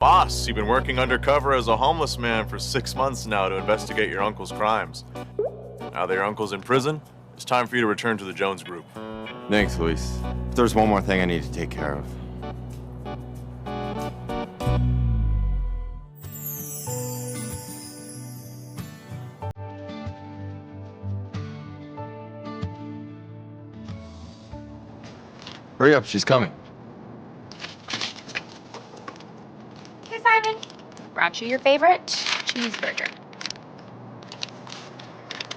Boss, you've been working undercover as a homeless man for 6 months now to investigate your uncle's crimes. Now that your uncle's in prison, it's time for you to return to the Jones Group. Thanks, Luis. There's one more thing I need to take care of. Hurry up, she's coming. Hey, Simon. Brought you your favorite cheeseburger.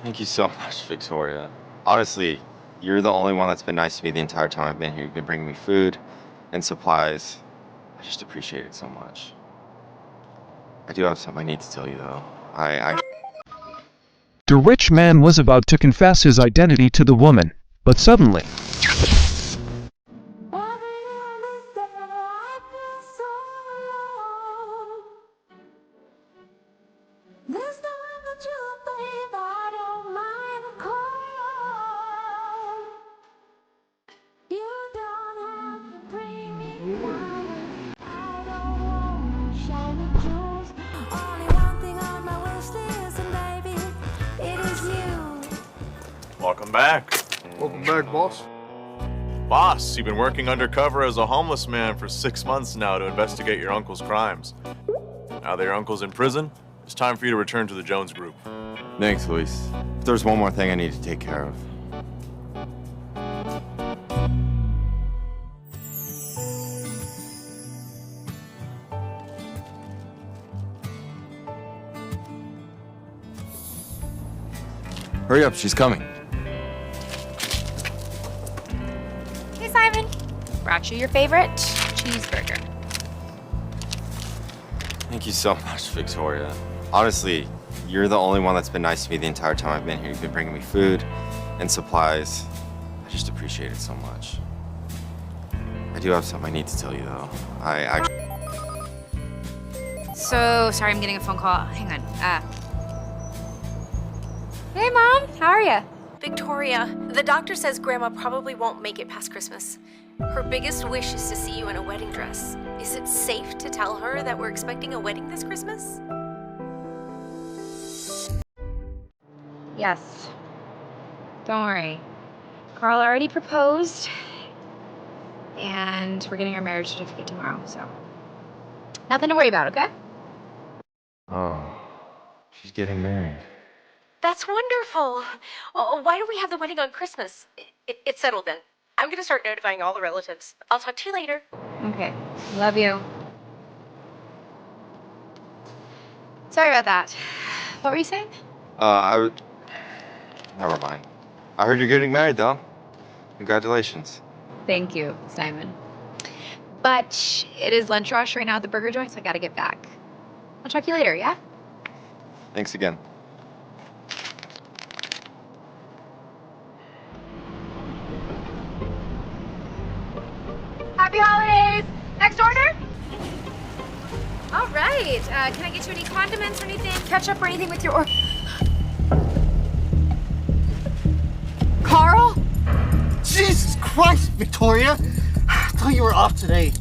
Thank you so much, Victoria. Honestly, you're the only one that's been nice to me the entire time I've been here. You've been bringing me food and supplies. I just appreciate it so much. I do have something I need to tell you, though. The rich man was about to confess his identity to the woman, but suddenly... Welcome back. Welcome back, boss. Boss, you've been working undercover as a homeless man for 6 months now to investigate your uncle's crimes. Now that your uncle's in prison, it's time for you to return to the Jones Group. Thanks, Luis. There's one more thing I need to take care of. Hurry up, she's coming. Hey, Simon. Brought you your favorite cheeseburger. Thank you so much, Victoria. Honestly, you're the only one that's been nice to me the entire time I've been here. You've been bringing me food and supplies. I just appreciate it so much. I do have something I need to tell you, though. So, sorry, I'm getting a phone call. Hang on. Hey, Mom. How are you? Victoria, the doctor says Grandma probably won't make it past Christmas. Her biggest wish is to see you in a wedding dress. Is it safe to tell her that we're expecting a wedding this Christmas? Yes. Don't worry. Carl already proposed, and we're getting our marriage certificate tomorrow, so nothing to worry about, okay? Oh, she's getting married. That's wonderful. Oh, why don't we have the wedding on Christmas? It's settled then. I'm going to start notifying all the relatives. I'll talk to you later. Okay. Love you. Sorry about that. What were you saying? Never mind. I heard you're getting married, though. Congratulations. Thank you, Simon. But it is lunch rush right now at the burger joint, so I gotta get back. I'll talk to you later, yeah? Thanks again. Happy holidays! Next order? All right. Can I get you any condiments or anything? Ketchup or anything with your order? Carl? Jesus Christ, Victoria! I thought you were off today.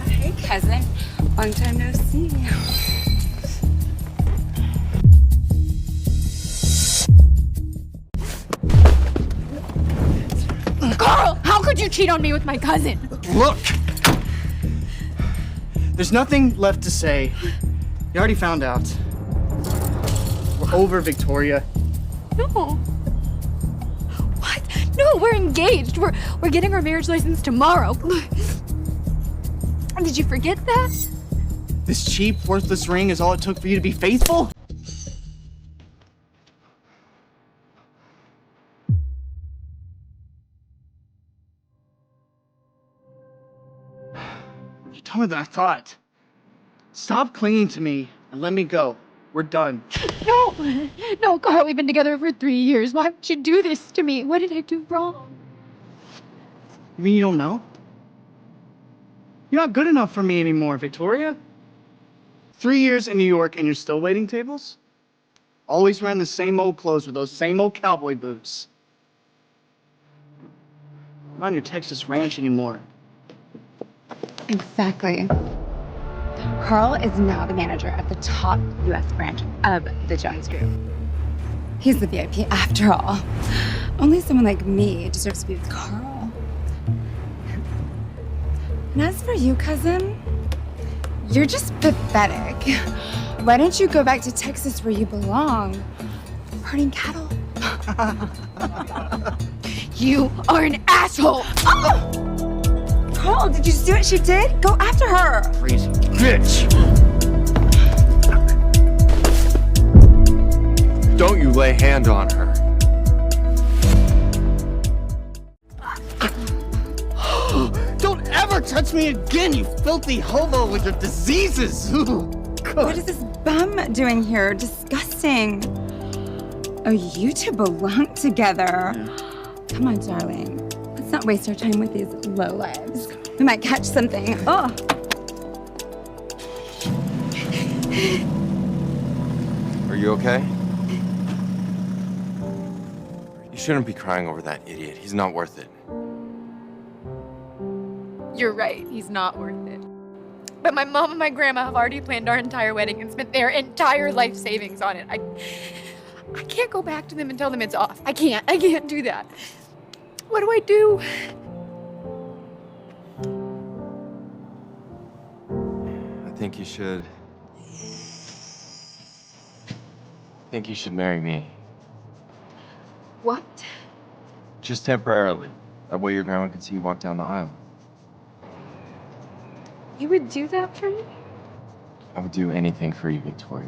Hey, cousin. Long time no see. Carl, how could you cheat on me with my cousin? Look! There's nothing left to say. You already found out. We're over, Victoria. No. What? No, we're engaged. We're getting our marriage license tomorrow. Did you forget that? This cheap, worthless ring is all it took for you to be faithful? You're dumber than I thought. Stop clinging to me and let me go. We're done. No, Carl, we've been together for 3 years. Why would you do this to me? What did I do wrong? You mean you don't know? You're not good enough for me anymore, Victoria. 3 years in New York and you're still waiting tables? Always wearing the same old clothes with those same old cowboy boots. I'm not on your Texas ranch anymore. Exactly. Carl is now the manager at the top US branch of the Jones Group. He's the VIP after all. Only someone like me deserves to be with Carl. And as for you, cousin, you're just pathetic. Why don't you go back to Texas where you belong? Herding cattle. You are an asshole! Oh! Carl, did you see what she did? Go after her! Crazy bitch! Don't you lay hand on her. Don't ever touch me again, you filthy hobo with your diseases! Ooh, What is this bum doing here? Disgusting. Oh, you two belong together. Come on, darling. Let's not waste our time with these lowlives. We might catch something. Oh. Are you okay? You shouldn't be crying over that idiot. He's not worth it. You're right, he's not worth it. But my mom and my grandma have already planned our entire wedding and spent their entire life savings on it. I can't go back to them and tell them it's off. I can't do that. What do I do? I think you should marry me. What? Just temporarily. That way your grandma can see you walk down the aisle. You would do that for me? I would do anything for you, Victoria.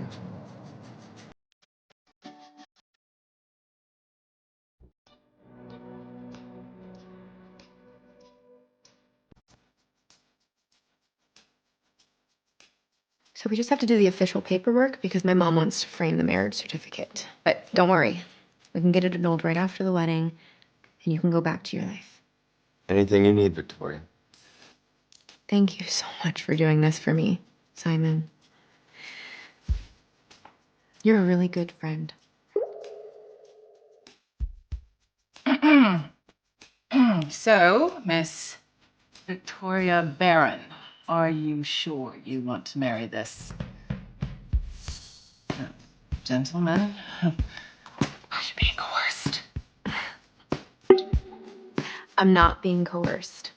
So we just have to do the official paperwork because my mom wants to frame the marriage certificate. But don't worry, we can get it annulled right after the wedding, and you can go back to your life. Anything you need, Victoria. Thank you so much for doing this for me, Simon. You're a really good friend. So, Miss Victoria Barron, are you sure you want to marry this gentleman? Are you being coerced? I'm not being coerced.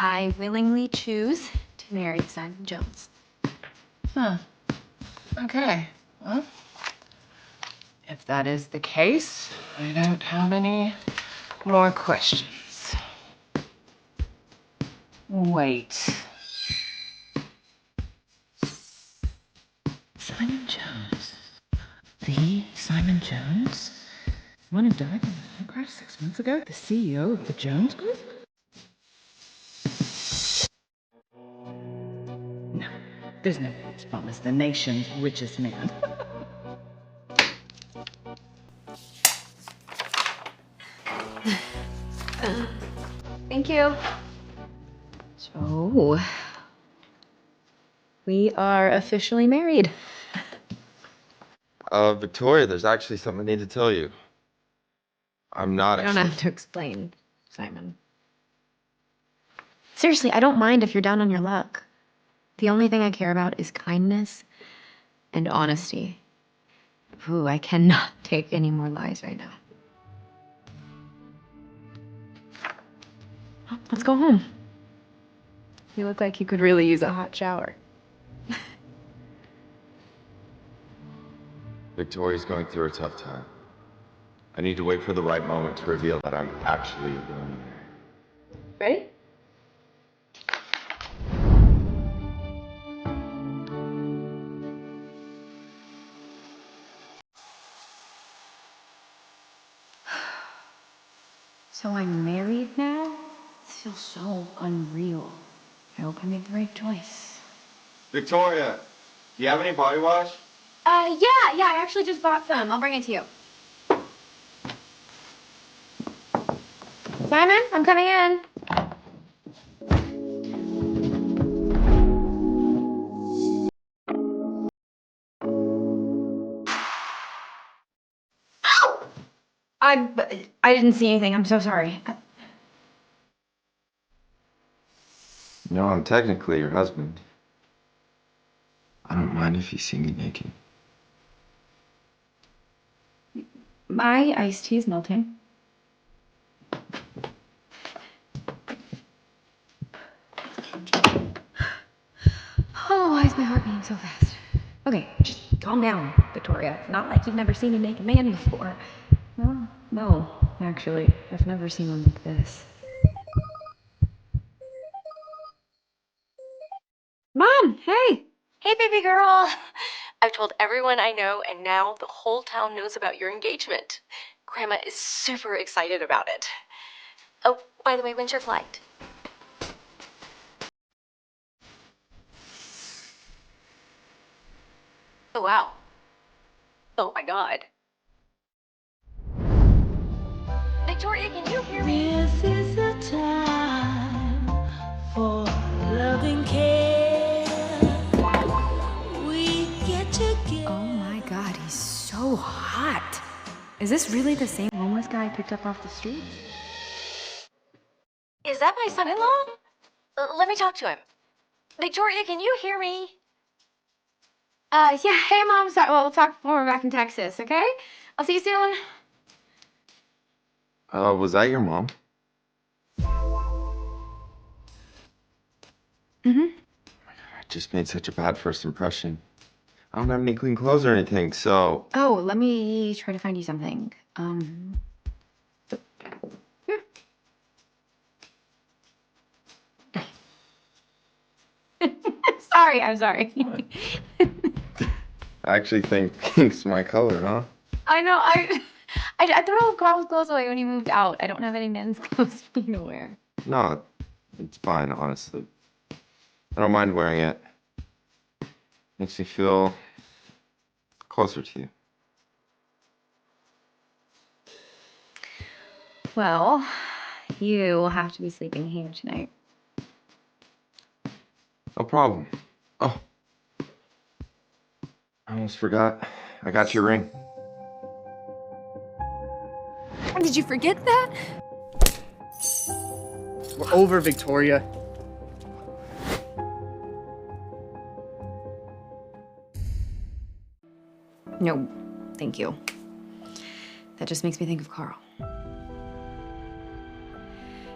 I willingly choose to marry Simon Jones. Huh. Okay. Well, if that is the case, I don't have any more questions. Wait. Simon Jones? The Simon Jones? One who died in a car crash 6 months ago? The CEO of the Jones Group? No, there's no such problem as the nation's richest man. Thank you. So, we are officially married. Victoria, there's actually something I need to tell you. I'm not You don't have to explain, Simon. Seriously, I don't mind if you're down on your luck. The only thing I care about is kindness and honesty. Ooh, I cannot take any more lies right now. Well, let's go home. You look like you could really use a hot shower. Victoria's going through a tough time. I need to wait for the right moment to reveal that I'm actually a billionaire. Ready? So I'm married now? This feels so unreal. I hope I made the right choice. Victoria, do you have any body wash? Yeah, I actually just bought some. I'll bring it to you. Simon, I'm coming in. I didn't see anything. I'm so sorry. No, I'm technically your husband. I don't mind if you see me naked. My iced tea is melting. Oh, why is my heart beating so fast? Okay, just calm down, Victoria. It's not like you've never seen a naked man before. No, actually, I've never seen one like this. Mom, hey! Hey, baby girl. I've told everyone I know, and now the whole town knows about your engagement. Grandma is super excited about it. Oh, by the way, when's your flight? Oh, wow. Oh, my God. Victoria, can you hear me? This is the time for loving care. We get together. Oh my god, he's so hot. Is this really the same homeless guy I picked up off the street? Is that my son-in-law? Let me talk to him. Victoria, can you hear me? Yeah, hey Mom, sorry, well, we'll talk when we're back in Texas, okay? I'll see you soon. Was that your mom? Mm-hmm. I just made such a bad first impression. I don't have any clean clothes or anything, so... Oh, let me try to find you something. Here. I'm sorry. I actually think pink's my color, huh? I know, I threw all Carl's clothes away when he moved out. I don't have any men's clothes for me to wear. No, it's fine, honestly. I don't mind wearing it. Makes me feel closer to you. Well, you will have to be sleeping here tonight. No problem. Oh. I almost forgot. I got your ring. Did you forget that? We're over, Victoria. No, thank you. That just makes me think of Carl.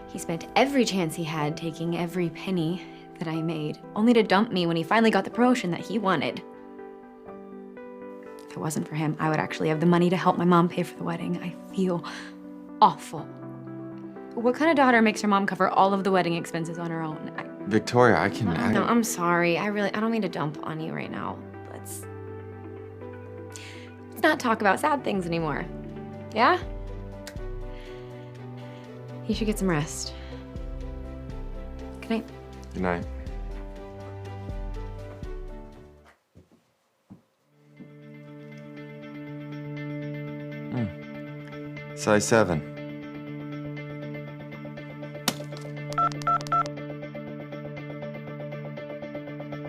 He spent every chance he had taking every penny that I made, only to dump me when he finally got the promotion that he wanted. If it wasn't for him, I would actually have the money to help my mom pay for the wedding. I feel awful. What kind of daughter makes her mom cover all of the wedding expenses on her own? Victoria, I can... No, I'm sorry. I don't mean to dump on you right now. Let's not talk about sad things anymore. Yeah? You should get some rest. Good night. Good night. Size 7.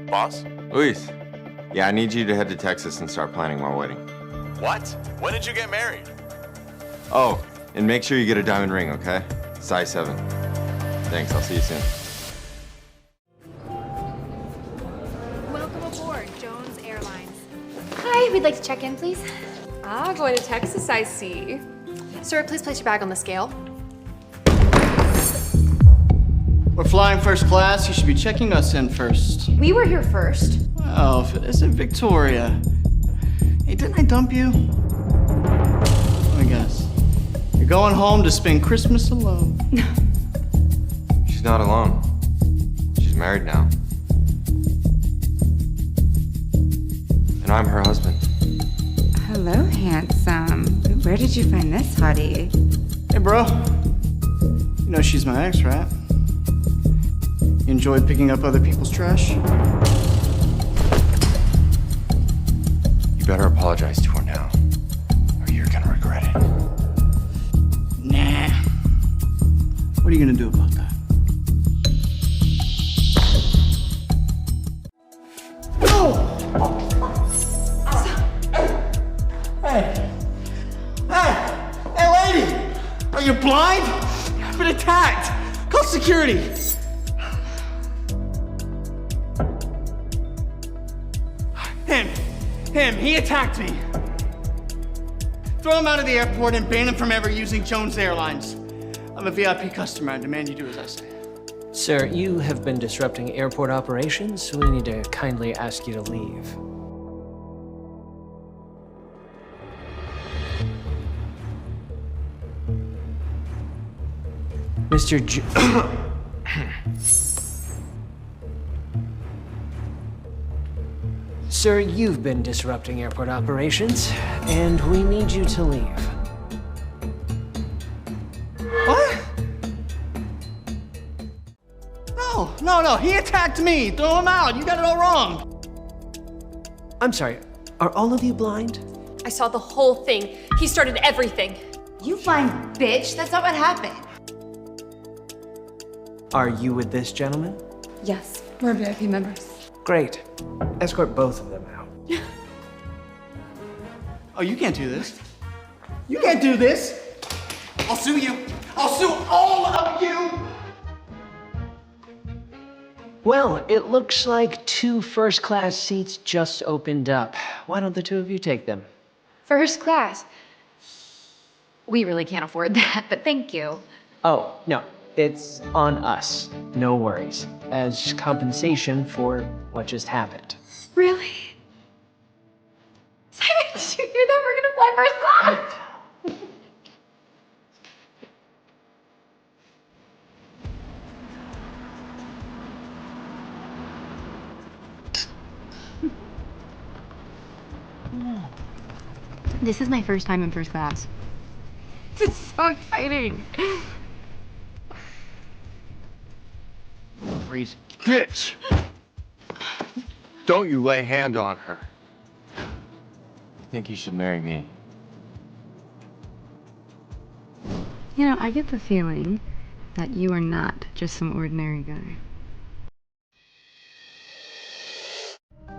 Boss? Luis. Yeah, I need you to head to Texas and start planning my wedding. What? When did you get married? Oh, and make sure you get a diamond ring, okay? Size 7. Thanks, I'll see you soon. Welcome aboard, Jones Airlines. Hi, we'd like to check in, please. Ah, going to Texas, I see. Sir, please place your bag on the scale. We're flying first class. You should be checking us in first. We were here first. Well, if it isn't Victoria. Hey, didn't I dump you? Let me guess. You're going home to spend Christmas alone. She's not alone. She's married now. And I'm her husband. Hello, handsome. Where did you find this hottie? Hey, bro. You know she's my ex, right? You enjoy picking up other people's trash? You better apologize to her now, or you're gonna regret it. Nah. What are you gonna do about that? Hey, lady! Are you blind? I've been attacked! Call security! Him, he attacked me. Throw him out of the airport and ban him from ever using Jones Airlines. I'm a VIP customer. I demand you do as I say. Sir, you have been disrupting airport operations, so we need to kindly ask you to leave. Mr. Sir, you've been disrupting airport operations, and we need you to leave. What? No, he attacked me. Throw him out. You got it all wrong. I'm sorry, are all of you blind? I saw the whole thing. He started everything. You blind bitch. That's not what happened. Are you with this gentleman? Yes, we're VIP members. Great. Escort both of them out. Oh, you can't do this. You can't do this. I'll sue you. I'll sue all of you. Well, it looks like 2 first-class seats just opened up. Why don't the 2 of you take them? First class. We really can't afford that, but thank you. Oh, no. It's on us. No worries. As compensation for what just happened. Really? Simon, did you hear that? We're gonna fly first class! This is my first time in first class. It's so exciting. Crazy bitch! Don't you lay hand on her. I think you should marry me. You know, I get the feeling that you are not just some ordinary guy.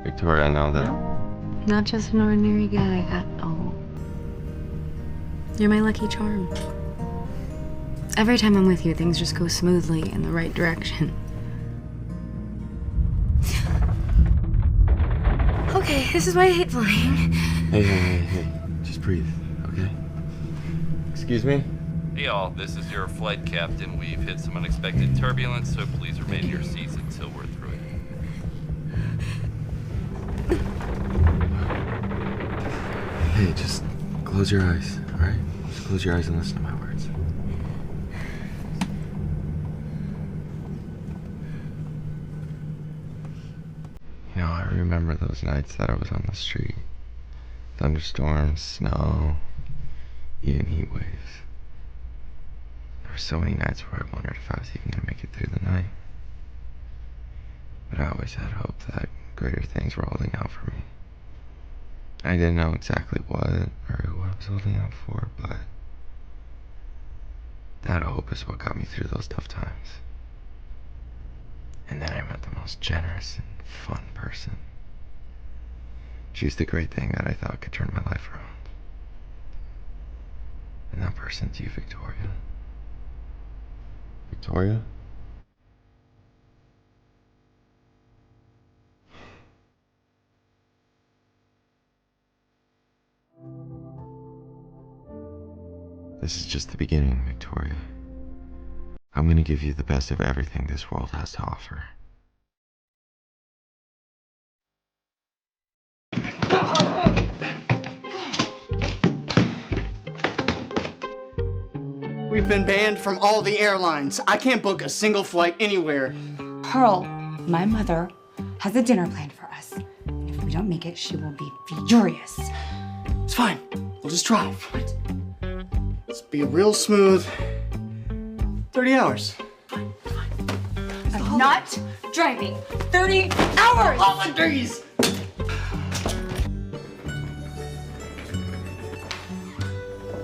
Victoria, I know that. Not just an ordinary guy at all. You're my lucky charm. Every time I'm with you, things just go smoothly in the right direction. Okay, this is why I hate flying. Hey. Just breathe, okay? Excuse me? Hey y'all, this is your flight captain. We've hit some unexpected turbulence, so please remain in your seats until we're through it. Hey, just close your eyes, alright? Just close your eyes and listen to my words. You know, I remember those nights that I was on the street. Thunderstorms, snow, even heat waves. There were so many nights where I wondered if I was even gonna make it through the night. But I always had hope that greater things were holding out for me. I didn't know exactly what or who I was holding out for, but that hope is what got me through those tough times. And then I met the most generous and fun person. She was the great thing that I thought could turn my life around. And that person's you, Victoria. Victoria? This is just the beginning, Victoria. I'm gonna give you the best of everything this world has to offer. We've been banned from all the airlines. I can't book a single flight anywhere. Pearl, my mother, has a dinner planned for us. And if we don't make it, she will be furious. It's fine. We'll just drive. What? Let's be a real smooth 30 hours. I'm not driving 30 hours! Holidays!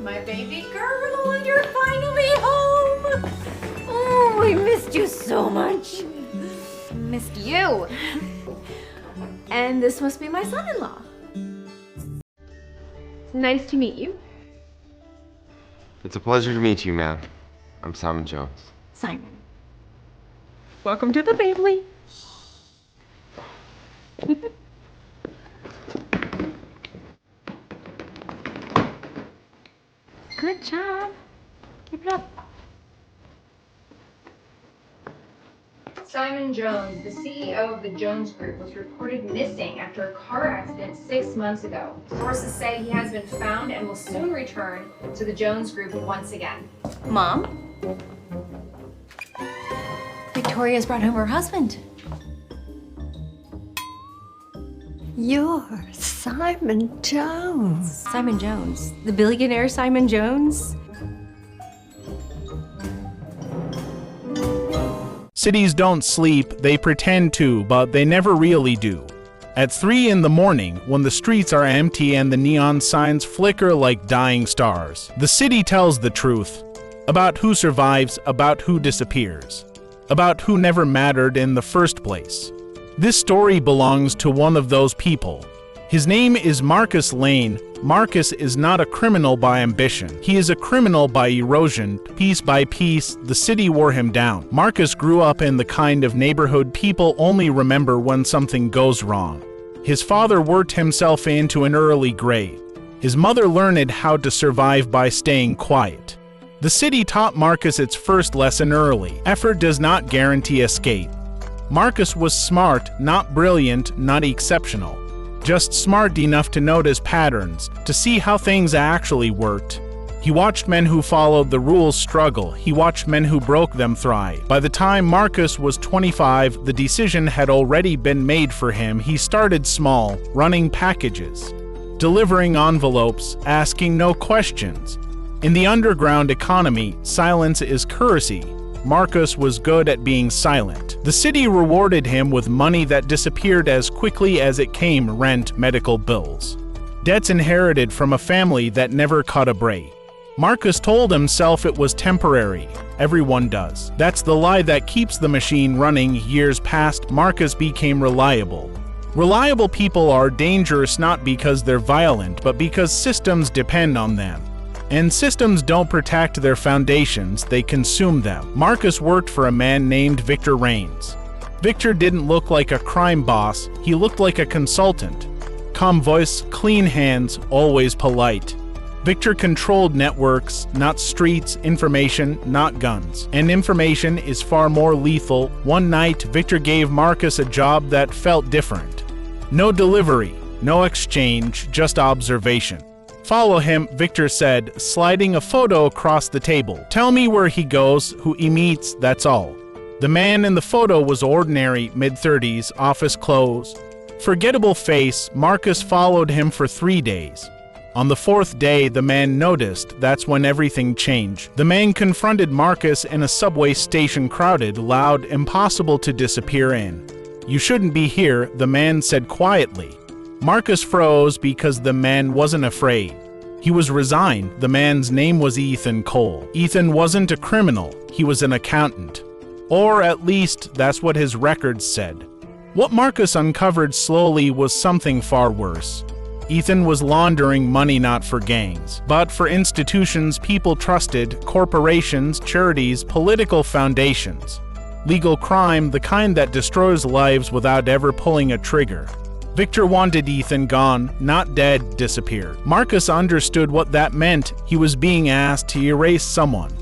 My baby girl, you're finally home! Oh, I missed you so much. Missed you. And this must be my son-in-law. Nice to meet you. It's a pleasure to meet you, ma'am. I'm Simon Jones. Simon. Welcome to the family. Good job. Keep it up. Simon Jones, the CEO of the Jones Group, was reported missing after a car accident 6 months ago. Sources say he has been found and will soon return to the Jones Group once again. Mom? Victoria's brought home her husband. You're Simon Jones. Simon Jones. The billionaire Simon Jones? Cities don't sleep, they pretend to, but they never really do. At 3 in the morning, when the streets are empty and the neon signs flicker like dying stars, the city tells the truth about who survives, about who disappears, about who never mattered in the first place. This story belongs to one of those people. His name is Marcus Lane. Marcus is not a criminal by ambition. He is a criminal by erosion. Piece by piece, the city wore him down. Marcus grew up in the kind of neighborhood people only remember when something goes wrong. His father worked himself into an early grave. His mother learned how to survive by staying quiet. The city taught Marcus its first lesson early. Effort does not guarantee escape. Marcus was smart, not brilliant, not exceptional. Just smart enough to notice patterns, to see how things actually worked. He watched men who followed the rules struggle. He watched men who broke them thrive. By the time Marcus was 25, the decision had already been made for him. He started small, running packages, delivering envelopes, asking no questions. In the underground economy, silence is currency. Marcus was good at being silent. The city rewarded him with money that disappeared as quickly as it came: rent, medical bills, debts inherited from a family that never caught a break. Marcus told himself it was temporary. Everyone does. That's the lie that keeps the machine running. Years passed, Marcus became reliable. Reliable people are dangerous not because they're violent, but because systems depend on them. And systems don't protect their foundations, they consume them. Marcus worked for a man named Victor Raines. Victor didn't look like a crime boss, he looked like a consultant. Calm voice, clean hands, always polite. Victor controlled networks, not streets, information, not guns. And information is far more lethal. One night, Victor gave Marcus a job that felt different. No delivery, no exchange, just observation. Follow him, Victor said, sliding a photo across the table. Tell me where he goes, who he meets, that's all. The man in the photo was ordinary, mid-30s, office clothes. Forgettable face, Marcus followed him for 3 days. On the 4th day, the man noticed. That's when everything changed. The man confronted Marcus in a subway station, crowded, loud, impossible to disappear in. You shouldn't be here, the man said quietly. Marcus froze because the man wasn't afraid. He was resigned. The man's name was Ethan Cole. Ethan wasn't a criminal, he was an accountant. Or at least, that's what his records said. What Marcus uncovered slowly was something far worse. Ethan was laundering money not for gangs, but for institutions people trusted, corporations, charities, political foundations. Legal crime, the kind that destroys lives without ever pulling a trigger. Victor wanted Ethan gone, not dead, disappeared. Marcus understood what that meant. He was being asked to erase someone.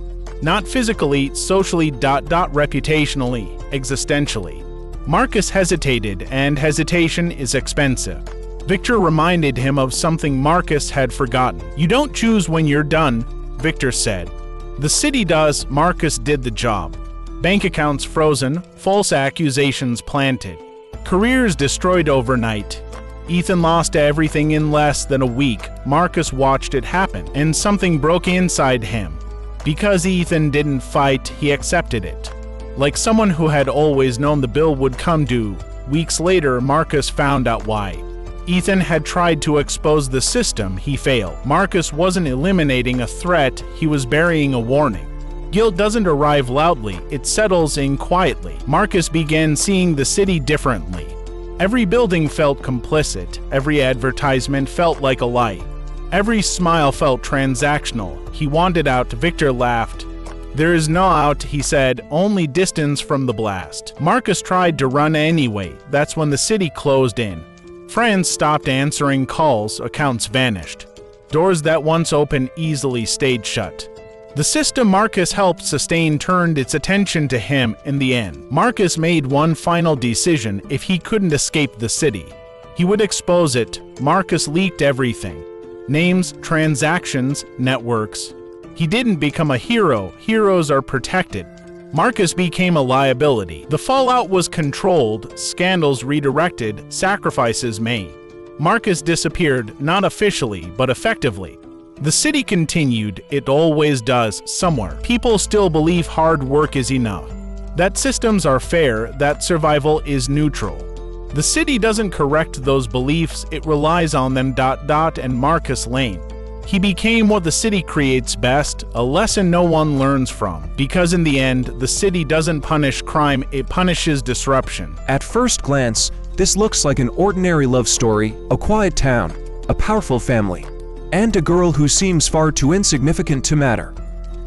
Not physically, socially, reputationally, existentially. Marcus hesitated, and hesitation is expensive. Victor reminded him of something Marcus had forgotten. You don't choose when you're done, Victor said. The city does, Marcus did the job. Bank accounts frozen, false accusations planted. Careers destroyed overnight. Ethan lost everything in less than a week. Marcus watched it happen, and something broke inside him. Because Ethan didn't fight, he accepted it. Like someone who had always known the bill would come due. Weeks later, Marcus found out why. Ethan had tried to expose the system, he failed. Marcus wasn't eliminating a threat, he was burying a warning. Guilt doesn't arrive loudly, it settles in quietly. Marcus began seeing the city differently. Every building felt complicit, every advertisement felt like a lie. Every smile felt transactional. He wanted out, Victor laughed. There is no out, he said, only distance from the blast. Marcus tried to run anyway, that's when the city closed in. Friends stopped answering calls, accounts vanished. Doors that once opened easily stayed shut. The system Marcus helped sustain turned its attention to him in the end. Marcus made one final decision if he couldn't escape the city. He would expose it. Marcus leaked everything. Names, transactions, networks. He didn't become a hero. Heroes are protected. Marcus became a liability. The fallout was controlled, scandals redirected, sacrifices made. Marcus disappeared, not officially, but effectively. The city continued, it always does, somewhere. People still believe hard work is enough. That systems are fair, that survival is neutral. The city doesn't correct those beliefs, it relies on them. And Marcus Lane. He became what the city creates best, a lesson no one learns from. Because in the end, the city doesn't punish crime, it punishes disruption. At first glance, this looks like an ordinary love story, a quiet town, a powerful family, and a girl who seems far too insignificant to matter.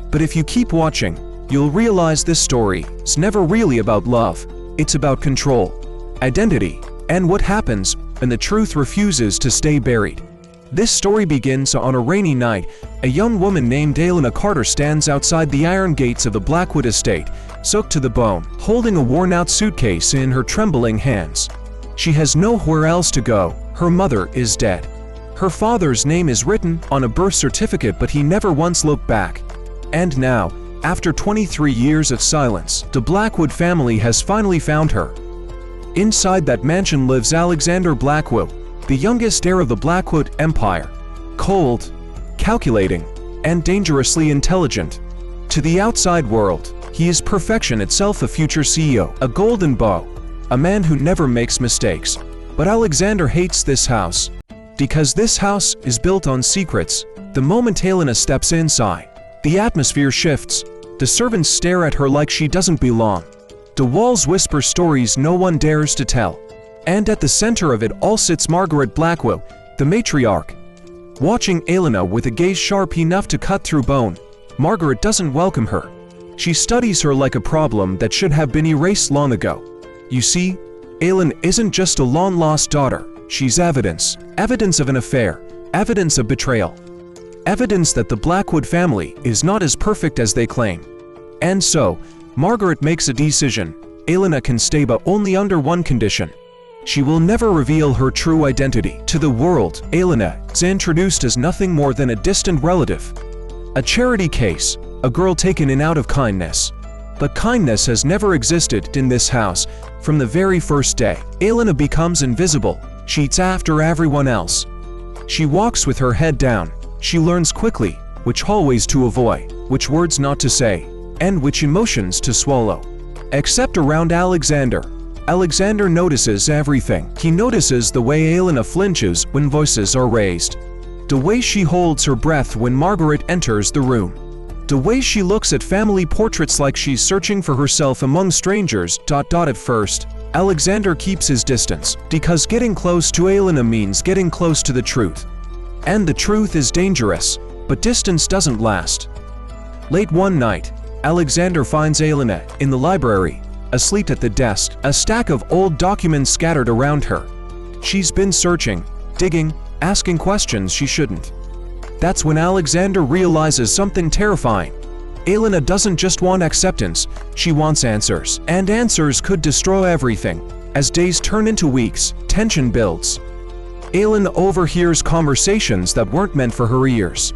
But if you keep watching, you'll realize this story is never really about love. It's about control, identity, and what happens when the truth refuses to stay buried. This story begins on a rainy night. A young woman named Elena Carter stands outside the iron gates of the Blackwood estate, soaked to the bone, holding a worn-out suitcase in her trembling hands. She has nowhere else to go. Her mother is dead. Her father's name is written on a birth certificate, but he never once looked back. And now, after 23 years of silence, the Blackwood family has finally found her. Inside that mansion lives Alexander Blackwood, the youngest heir of the Blackwood Empire. Cold, calculating, and dangerously intelligent. To the outside world, he is perfection itself, a future CEO, a golden boy, a man who never makes mistakes. But Alexander hates this house. Because this house is built on secrets. The moment Helena steps inside, the atmosphere shifts. The servants stare at her like she doesn't belong. The walls whisper stories no one dares to tell. And at the center of it all sits Margaret Blackwell, the matriarch. Watching Elena with a gaze sharp enough to cut through bone, Margaret doesn't welcome her. She studies her like a problem that should have been erased long ago. You see, Elena isn't just a long-lost daughter. She's evidence. Evidence of an affair. Evidence of betrayal. Evidence that the Blackwood family is not as perfect as they claim. And so, Margaret makes a decision. Elena can stay, but only under one condition. She will never reveal her true identity to the world. Elena is introduced as nothing more than a distant relative. A charity case, a girl taken in out of kindness. But kindness has never existed in this house. From the very first day, Elena becomes invisible. She eats after everyone else. She walks with her head down. She learns quickly which hallways to avoid, which words not to say, and which emotions to swallow. Except around Alexander. Alexander notices everything. He notices the way Elena flinches when voices are raised. The way she holds her breath when Margaret enters the room. The way she looks at family portraits like she's searching for herself among strangers. At first, Alexander keeps his distance, because getting close to Elena means getting close to the truth. And the truth is dangerous, but distance doesn't last. Late one night, Alexander finds Elena in the library, asleep at the desk, a stack of old documents scattered around her. She's been searching, digging, asking questions she shouldn't. That's when Alexander realizes something terrifying. Elena doesn't just want acceptance, she wants answers. And answers could destroy everything. As days turn into weeks, tension builds. Elena overhears conversations that weren't meant for her ears.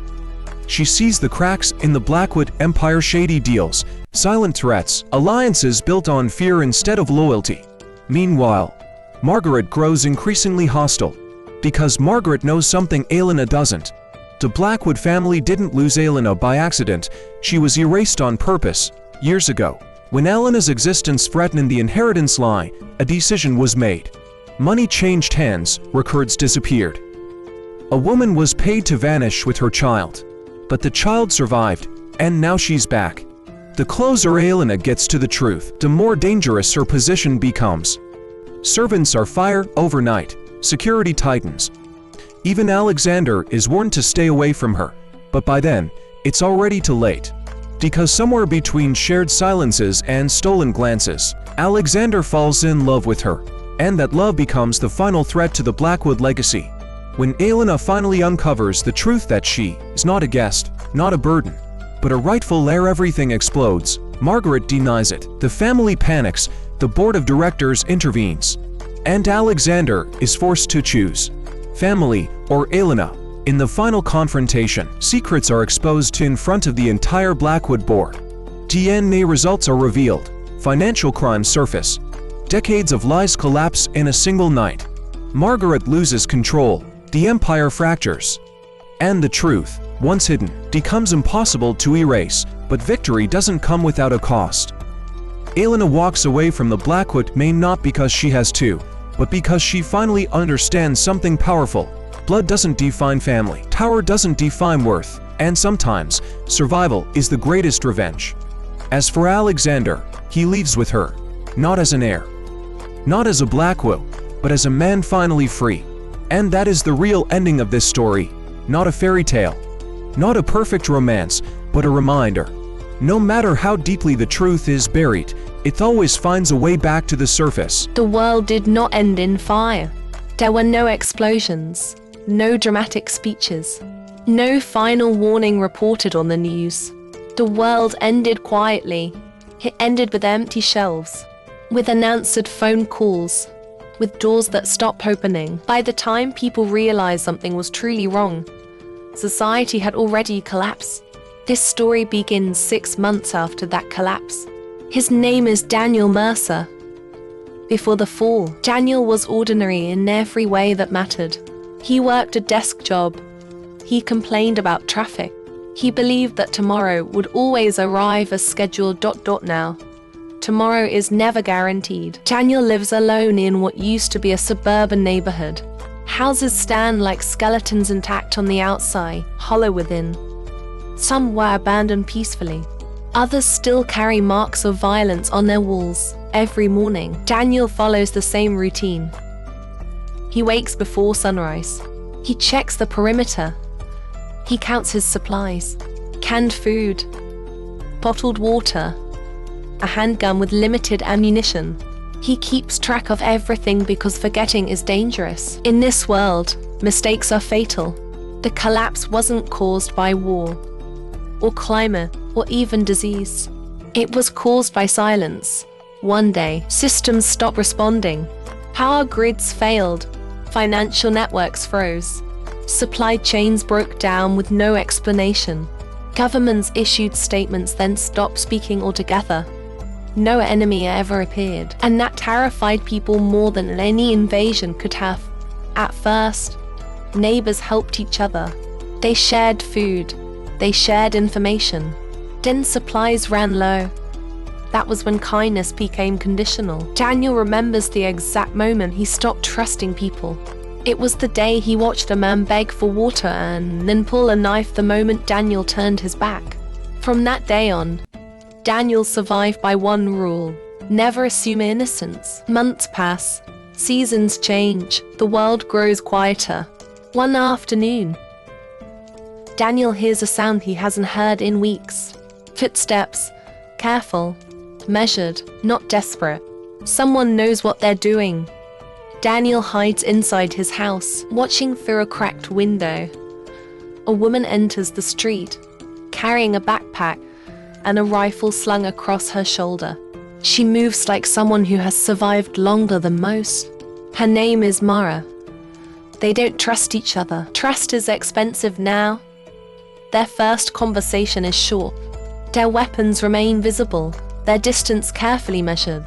She sees the cracks in the Blackwood Empire, shady deals, silent threats, alliances built on fear instead of loyalty. Meanwhile, Margaret grows increasingly hostile. Because Margaret knows something Elena doesn't. The Blackwood family didn't lose Elena by accident, she was erased on purpose. Years ago, when Elena's existence threatened the inheritance line, a decision was made. Money changed hands, records disappeared. A woman was paid to vanish with her child. But the child survived, and now she's back. The closer Elena gets to the truth, the more dangerous her position becomes. Servants are fired overnight, security tightens. Even Alexander is warned to stay away from her, but by then, it's already too late. Because somewhere between shared silences and stolen glances, Alexander falls in love with her, and that love becomes the final threat to the Blackwood legacy. When Elena finally uncovers the truth that she is not a guest, not a burden, but a rightful heir, everything explodes. Margaret denies it. The family panics. The board of directors intervenes. And Alexander is forced to choose family or Elena. In the final confrontation, secrets are exposed in front of the entire Blackwood board. DNA results are revealed. Financial crimes surface. Decades of lies collapse in a single night. Margaret loses control. The empire fractures. And the truth, once hidden, becomes impossible to erase, but victory doesn't come without a cost. Elena walks away from the Blackwood Manor not because she has to, but because she finally understands something powerful. Blood doesn't define family, power doesn't define worth, and sometimes, survival is the greatest revenge. As for Alexander, he leaves with her, not as an heir, not as a Blackwood, but as a man finally free. And that is the real ending of this story, not a fairy tale, not a perfect romance, but a reminder. No matter how deeply the truth is buried, it always finds a way back to the surface. The world did not end in fire. There were no explosions, no dramatic speeches, no final warning reported on the news. The world ended quietly. It ended with empty shelves, with unanswered phone calls, with doors that stopped opening. By the time people realized something was truly wrong, society had already collapsed. This story begins 6 months after that collapse. His name is Daniel Mercer. Before the fall, Daniel was ordinary in every way that mattered. He worked a desk job. He complained about traffic. He believed that tomorrow would always arrive as scheduled. Now, tomorrow is never guaranteed. Daniel lives alone in what used to be a suburban neighborhood. Houses stand like skeletons, intact on the outside, hollow within. Some were abandoned peacefully. Others still carry marks of violence on their walls. Every morning, Daniel follows the same routine. He wakes before sunrise. He checks the perimeter. He counts his supplies. Canned food, bottled water, a handgun with limited ammunition. He keeps track of everything because forgetting is dangerous. In this world, mistakes are fatal. The collapse wasn't caused by war, or climate, or even disease. It was caused by silence. One day, systems stopped responding. Power grids failed. Financial networks froze. Supply chains broke down with no explanation. Governments issued statements, then stopped speaking altogether. No enemy ever appeared, and that terrified people more than any invasion could have. At first, neighbors helped each other. They shared food. They shared information. Then supplies ran low. That was when kindness became conditional. Daniel remembers the exact moment he stopped trusting people. It was the day he watched a man beg for water and then pull a knife the moment Daniel turned his back. From that day on, Daniel survived by one rule: never assume innocence. Months pass. Seasons change. The world grows quieter. One afternoon, Daniel hears a sound he hasn't heard in weeks. Footsteps, careful, measured, not desperate. Someone knows what they're doing. Daniel hides inside his house, watching through a cracked window. A woman enters the street, carrying a backpack and a rifle slung across her shoulder. She moves like someone who has survived longer than most. Her name is Mara. They don't trust each other. Trust is expensive now. Their first conversation is short. Their weapons remain visible, their distance carefully measured.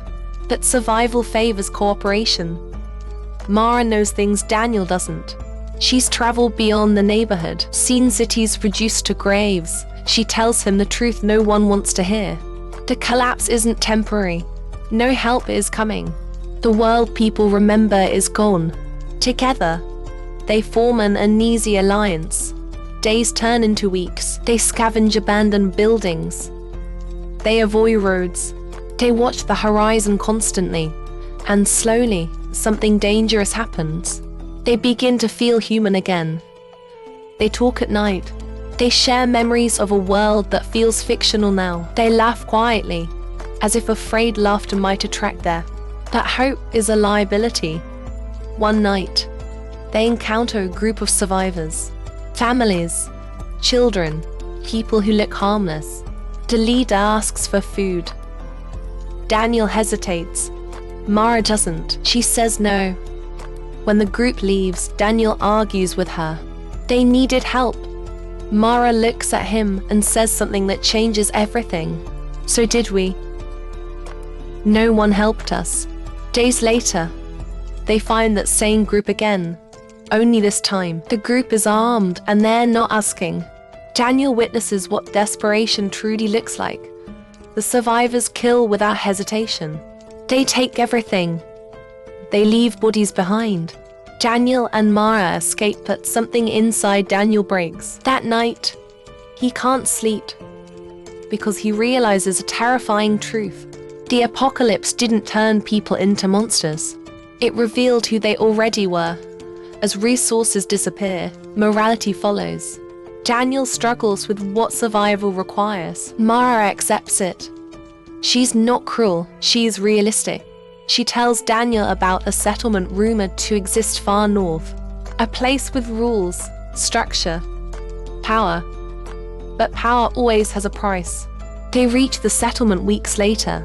But survival favors cooperation. Mara knows things Daniel doesn't. She's traveled beyond the neighborhood, seen cities reduced to graves. She tells him the truth no one wants to hear. The collapse isn't temporary. No help is coming. The world people remember is gone. Together, they form an uneasy alliance. Days turn into weeks. They scavenge abandoned buildings. They avoid roads. They watch the horizon constantly. And slowly, something dangerous happens. They begin to feel human again. They talk at night. They share memories of a world that feels fictional now. They laugh quietly, as if afraid laughter might attract death. But hope is a liability. One night, They encounter a group of survivors, families, children, people who look harmless. The leader asks for food. Daniel hesitates. Mara doesn't. She says no. When the group leaves, Daniel argues with her. They needed help. Mara looks at him and says something that changes everything. So did we. No one helped us. Days later, they find that same group again. Only this time, the group is armed and they're not asking. Daniel witnesses what desperation truly looks like. The survivors kill without hesitation. They take everything. They leave bodies behind. Daniel and Mara escape, but something inside Daniel breaks. That night, he can't sleep because he realizes a terrifying truth. The apocalypse didn't turn people into monsters. It revealed who they already were. As resources disappear, morality follows. Daniel struggles with what survival requires. Mara accepts it. She's not cruel, she's realistic. She tells Daniel about a settlement rumored to exist far north. A place with rules, structure, power. But power always has a price. They reach the settlement weeks later.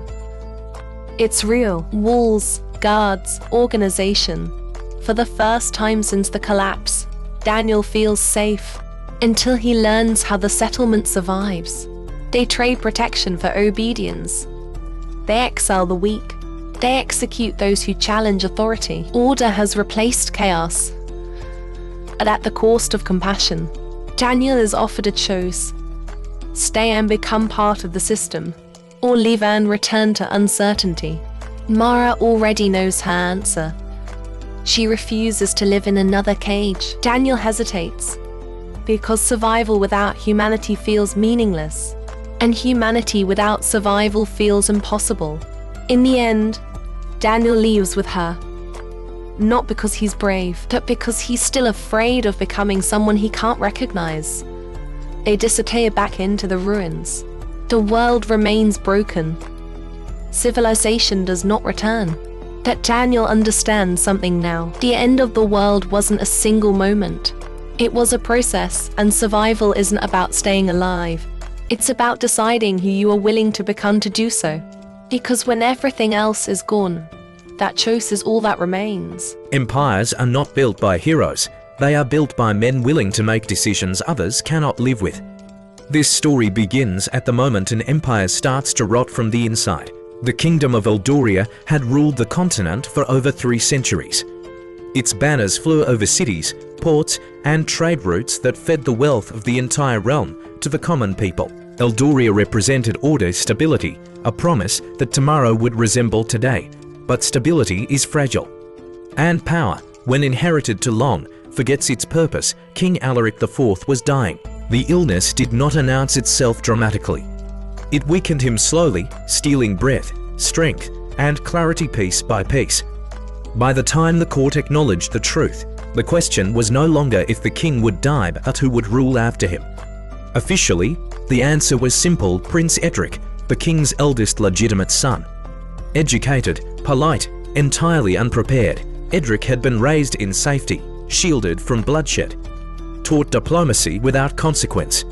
It's real. Walls, guards, organization. For the first time since the collapse, Daniel feels safe until he learns how the settlement survives. They trade protection for obedience. They exile the weak. They execute those who challenge authority. Order has replaced chaos, and at the cost of compassion. Daniel is offered a choice: stay and become part of the system, or leave and return to uncertainty. Mara already knows her answer. She refuses to live in another cage. Daniel hesitates, because survival without humanity feels meaningless, and humanity without survival feels impossible. In the end, Daniel leaves with her. Not because he's brave, but because he's still afraid of becoming someone he can't recognize. They disappear back into the ruins. The world remains broken. Civilization does not return. But Daniel understands something now. The end of the world wasn't a single moment. It was a process, and survival isn't about staying alive. It's about deciding who you are willing to become to do so. Because when everything else is gone, that choice is all that remains. Empires are not built by heroes. They are built by men willing to make decisions others cannot live with. This story begins at the moment an empire starts to rot from the inside. The kingdom of Eldoria had ruled the continent for over 3 centuries. Its banners flew over cities, ports, and trade routes that fed the wealth of the entire realm to the common people. Eldoria represented order, stability, a promise that tomorrow would resemble today. But stability is fragile. And power, when inherited too long, forgets its purpose. King Alaric IV was dying. The illness did not announce itself dramatically. It weakened him slowly, stealing breath, strength, and clarity piece by piece. By the time the court acknowledged the truth, the question was no longer if the king would die but who would rule after him. Officially, the answer was simple: Prince Edric, the king's eldest legitimate son. Educated, polite, entirely unprepared, Edric had been raised in safety, shielded from bloodshed, taught diplomacy without consequence.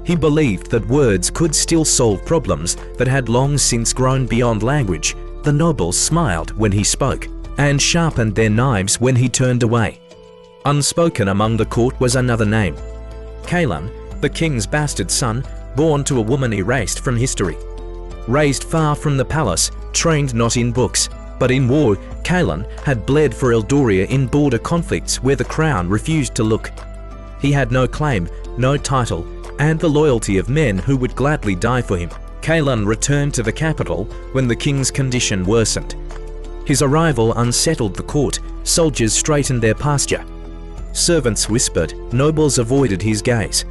He believed that words could still solve problems that had long since grown beyond language. The nobles smiled when he spoke, and sharpened their knives when he turned away. Unspoken among the court was another name: Caelan, the king's bastard son, born to a woman erased from history. Raised far from the palace, trained not in books, but in war, Caelan had bled for Eldoria in border conflicts where the crown refused to look. He had no claim, no title, and the loyalty of men who would gladly die for him. Caelan returned to the capital when the king's condition worsened. His arrival unsettled the court. Soldiers straightened their posture. Servants whispered. Nobles avoided his gaze.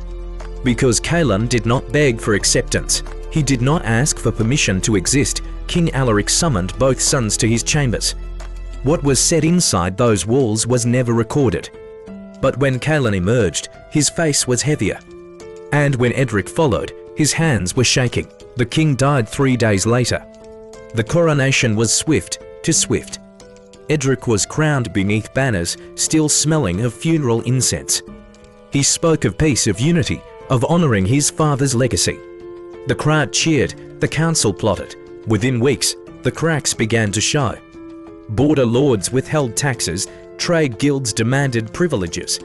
Because Caelan did not beg for acceptance, he did not ask for permission to exist, King Alaric summoned both sons to his chambers. What was said inside those walls was never recorded. But when Caelan emerged, his face was heavier. And when Edric followed, his hands were shaking. The king died 3 days later. The coronation was swift to swift. Edric was crowned beneath banners still smelling of funeral incense. He spoke of peace, of unity, of honouring his father's legacy. The crowd cheered, the council plotted. Within weeks, the cracks began to show. Border lords withheld taxes, trade guilds demanded privileges.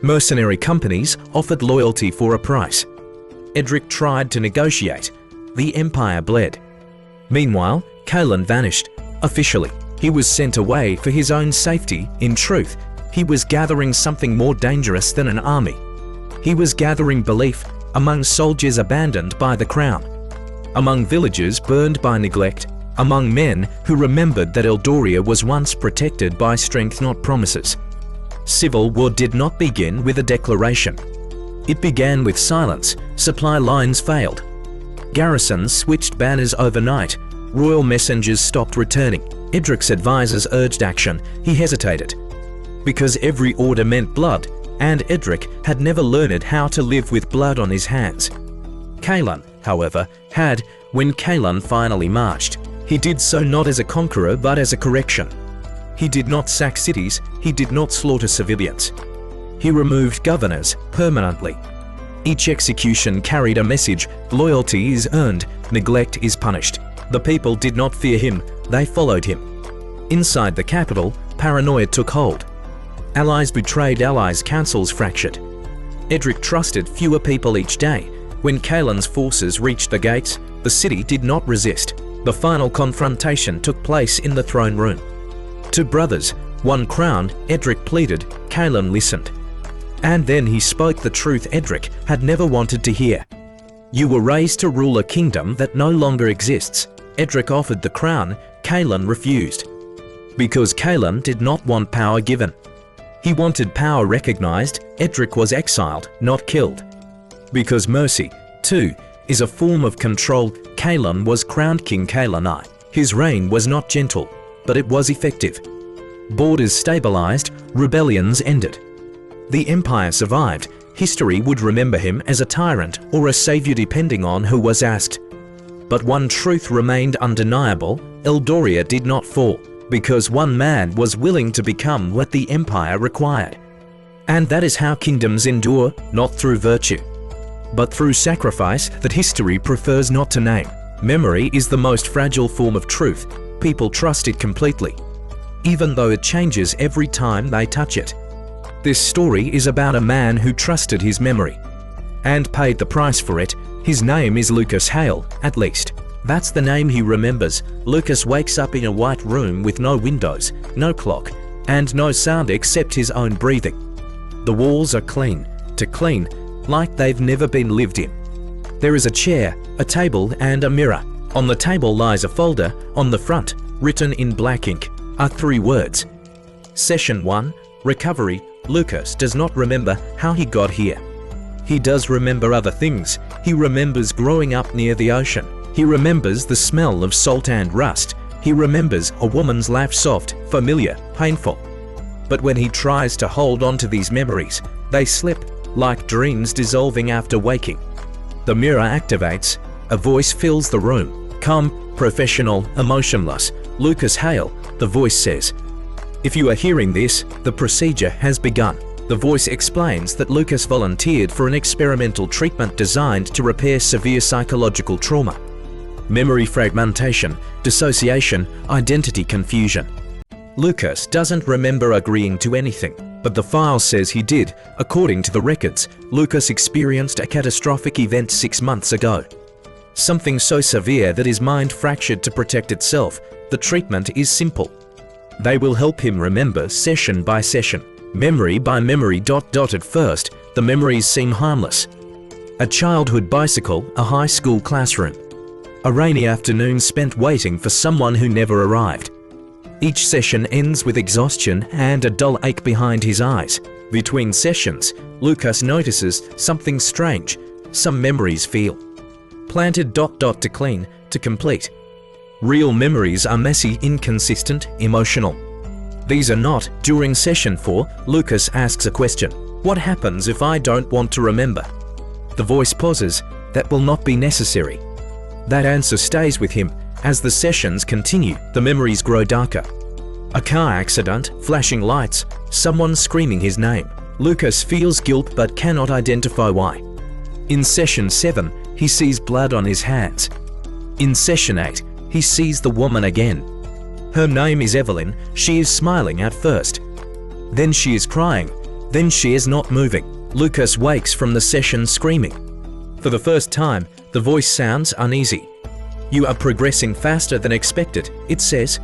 Mercenary companies offered loyalty for a price. Edric tried to negotiate. The empire bled. Meanwhile, Kalen vanished. Officially, he was sent away for his own safety. In truth, he was gathering something more dangerous than an army. He was gathering belief among soldiers abandoned by the crown, among villagers burned by neglect, among men who remembered that Eldoria was once protected by strength, not promises. Civil war did not begin with a declaration. It began with silence. Supply lines failed. Garrisons switched banners overnight. Royal messengers stopped returning. Edric's advisors urged action. He hesitated. Because every order meant blood, and Edric had never learned how to live with blood on his hands. Kalen, however, had, when Kalen finally marched. He did so not as a conqueror but as a correction. He did not sack cities, he did not slaughter civilians. He removed governors permanently. Each execution carried a message: loyalty is earned, neglect is punished. The people did not fear him, they followed him. Inside the capital, paranoia took hold. Allies betrayed allies, councils fractured. Edric trusted fewer people each day. When Kalen's forces reached the gates, the city did not resist. The final confrontation took place in the throne room. Two brothers, one crowned, Edric pleaded, Kalen listened. And then he spoke the truth Edric had never wanted to hear. You were raised to rule a kingdom that no longer exists. Edric offered the crown, Kalen refused. Because Kalen did not want power given. He wanted power recognized. Edric was exiled, not killed. Because mercy, too, is a form of control, Kalen was crowned King Kalen I. His reign was not gentle, but it was effective. Borders stabilized, rebellions ended. The empire survived. History would remember him as a tyrant or a savior depending on who was asked. But one truth remained undeniable: Eldoria did not fall, because one man was willing to become what the empire required. And that is how kingdoms endure, not through virtue, but through sacrifice that history prefers not to name. Memory is the most fragile form of truth. People trust it completely, even though it changes every time they touch it. This story is about a man who trusted his memory and paid the price for it. His name is Lucas Hale, at least. That's the name he remembers. Lucas wakes up in a white room with no windows, no clock, and no sound except his own breathing. The walls are clean, like they've never been lived in. There is a chair, a table, and a mirror. On the table lies a folder. On the front, written in black ink, are 3 words. Session 1, Recovery. Lucas does not remember how he got here. He does remember other things. He remembers growing up near the ocean. He remembers the smell of salt and rust. He remembers a woman's laugh, soft, familiar, painful. But when he tries to hold on to these memories, they slip, like dreams dissolving after waking. The mirror activates. A voice fills the room. Calm, professional, emotionless. Lucas Hale, the voice says. If you are hearing this, the procedure has begun. The voice explains that Lucas volunteered for an experimental treatment designed to repair severe psychological trauma. Memory fragmentation, dissociation, identity confusion. Lucas doesn't remember agreeing to anything, but the file says he did. According to the records, Lucas experienced a catastrophic event 6 months ago. Something so severe that his mind fractured to protect itself. The treatment is simple. They will help him remember session by session, memory by memory. At first, the memories seem harmless. A childhood bicycle, a high school classroom. A rainy afternoon spent waiting for someone who never arrived. Each session ends with exhaustion and a dull ache behind his eyes. Between sessions, Lucas notices something strange. Some memories feel planted. To clean, to complete. Real memories are messy, inconsistent, emotional. These are not. During session 4, Lucas asks a question. What happens if I don't want to remember? The voice pauses. That will not be necessary. That answer stays with him. As the sessions continue, the memories grow darker. A car accident, flashing lights, someone screaming his name. Lucas feels guilt but cannot identify why. In session 7, he sees blood on his hands. In session 8, he sees the woman again. Her name is Evelyn. She is smiling at first. Then she is crying. Then she is not moving. Lucas wakes from the session screaming. For the first time, the voice sounds uneasy. You are progressing faster than expected, it says.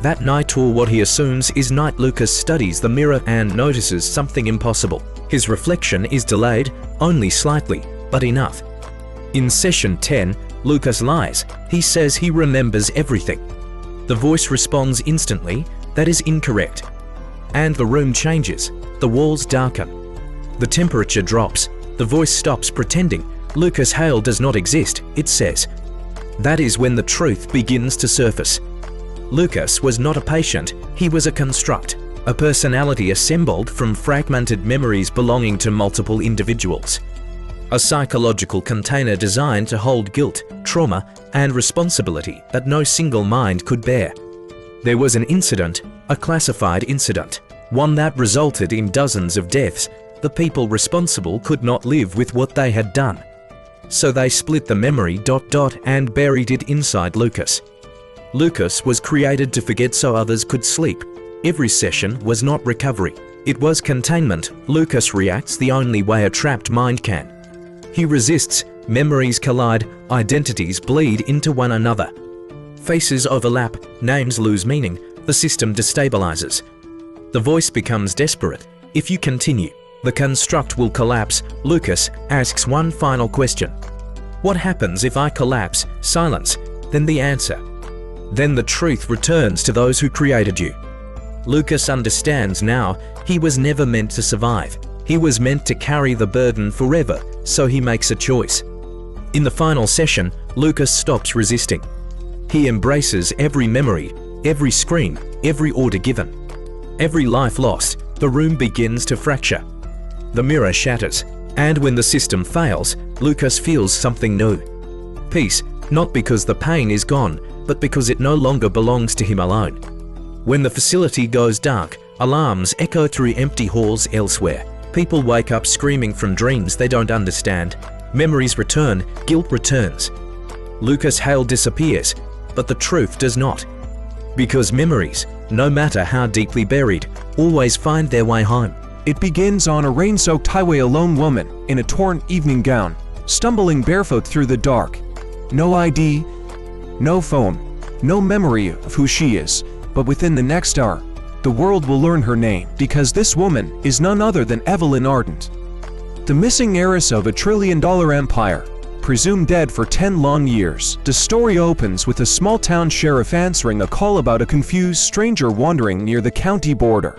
That night, or what he assumes is night, Lucas studies the mirror and notices something impossible. His reflection is delayed, only slightly, but enough. In session 10, Lucas lies. He says he remembers everything. The voice responds instantly, that is incorrect. And the room changes. The walls darken. The temperature drops. The voice stops pretending. Lucas Hale does not exist, it says. That is when the truth begins to surface. Lucas was not a patient, he was a construct, a personality assembled from fragmented memories belonging to multiple individuals. A psychological container designed to hold guilt, trauma, and responsibility that no single mind could bear. There was an incident, a classified incident, one that resulted in dozens of deaths. The people responsible could not live with what they had done. So they split the memory ... and buried it inside Lucas. Lucas was created to forget so others could sleep. Every session was not recovery. It was containment. Lucas reacts the only way a trapped mind can. He resists, memories collide, identities bleed into one another. Faces overlap, names lose meaning, the system destabilizes. The voice becomes desperate. If you continue, the construct will collapse. Lucas asks one final question. What happens if I collapse? Silence. Then the answer. Then the truth returns to those who created you. Lucas understands now he was never meant to survive. He was meant to carry the burden forever, so he makes a choice. In the final session, Lucas stops resisting. He embraces every memory, every scream, every order given. Every life lost, the room begins to fracture. The mirror shatters, and when the system fails, Lucas feels something new. Peace, not because the pain is gone, but because it no longer belongs to him alone. When the facility goes dark, alarms echo through empty halls elsewhere. People wake up screaming from dreams they don't understand. Memories return, guilt returns. Lucas Hale disappears, but the truth does not. Because memories, no matter how deeply buried, always find their way home. It begins on a rain-soaked highway. A lone woman in a torn evening gown, stumbling barefoot through the dark. No ID, no phone, no memory of who she is, but within the next hour, the world will learn her name, because this woman is none other than Evelyn Ardent, the missing heiress of $1 trillion empire, presumed dead for 10 long years. The story opens with a small-town sheriff answering a call about a confused stranger wandering near the county border.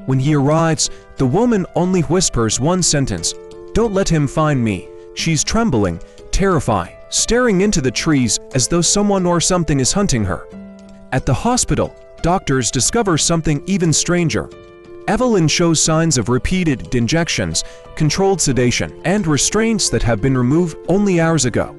When he arrives, the woman only whispers one sentence, "Don't let him find me." She's trembling, terrified, staring into the trees as though someone or something is hunting her. At the hospital, doctors discover something even stranger. Evelyn shows signs of repeated injections, controlled sedation, and restraints that have been removed only hours ago.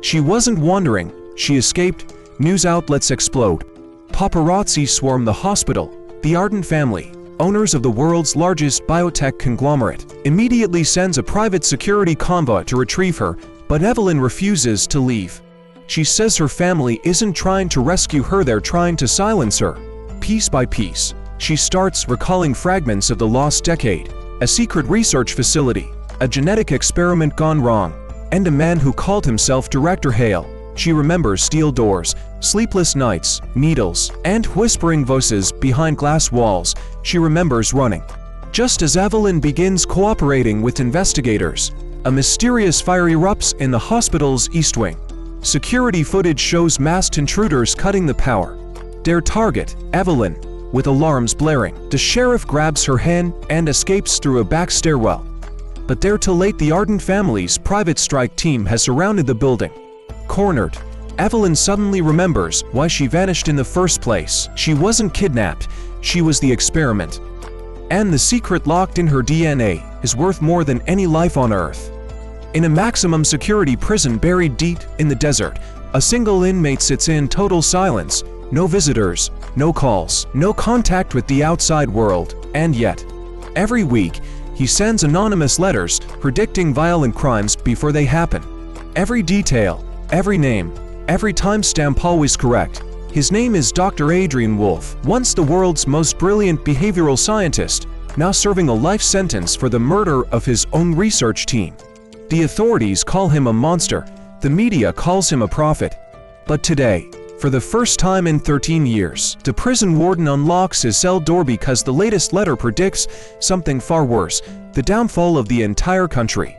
She wasn't wandering, she escaped. News outlets explode. Paparazzi swarm the hospital. The Ardent family, owners of the world's largest biotech conglomerate, immediately sends a private security convoy to retrieve her, but Evelyn refuses to leave. She says her family isn't trying to rescue her, they're trying to silence her. Piece by piece, she starts recalling fragments of the lost decade, a secret research facility, a genetic experiment gone wrong, and a man who called himself Director Hale. She remembers steel doors, sleepless nights, needles, and whispering voices behind glass walls. She remembers running. Just as Evelyn begins cooperating with investigators, a mysterious fire erupts in the hospital's East Wing. Security footage shows masked intruders cutting the power. Their target, Evelyn, with alarms blaring. The sheriff grabs her hand and escapes through a back stairwell. But they're too late. The Ardent family's private strike team has surrounded the building. Cornered, Evelyn suddenly remembers why she vanished in the first place. She wasn't kidnapped, she was the experiment. And the secret locked in her DNA is worth more than any life on Earth. In a maximum security prison buried deep in the desert, a single inmate sits in total silence. No visitors, no calls, no contact with the outside world, and yet, every week, he sends anonymous letters predicting violent crimes before they happen. Every detail, every name, every timestamp always correct. His name is Dr. Adrian Wolf, once the world's most brilliant behavioral scientist, now serving a life sentence for the murder of his own research team. The authorities call him a monster, the media calls him a prophet. But today, for the first time in 13 years, the prison warden unlocks his cell door because the latest letter predicts something far worse, the downfall of the entire country.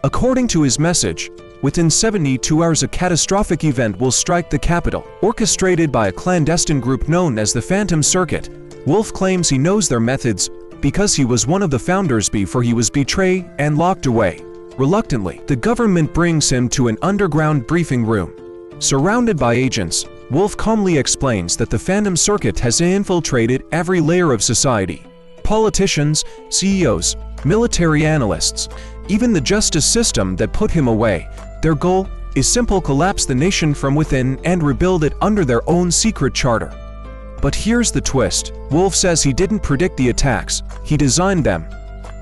According to his message, within 72 hours a catastrophic event will strike the capital, orchestrated by a clandestine group known as the Phantom Circuit. Wolf claims he knows their methods because he was one of the founders before he was betrayed and locked away. Reluctantly, the government brings him to an underground briefing room. Surrounded by agents, Wolf calmly explains that the Phantom Circuit has infiltrated every layer of society. Politicians, CEOs, military analysts, even the justice system that put him away. Their goal is simple: collapse the nation from within and rebuild it under their own secret charter. But here's the twist. Wolf says he didn't predict the attacks, he designed them.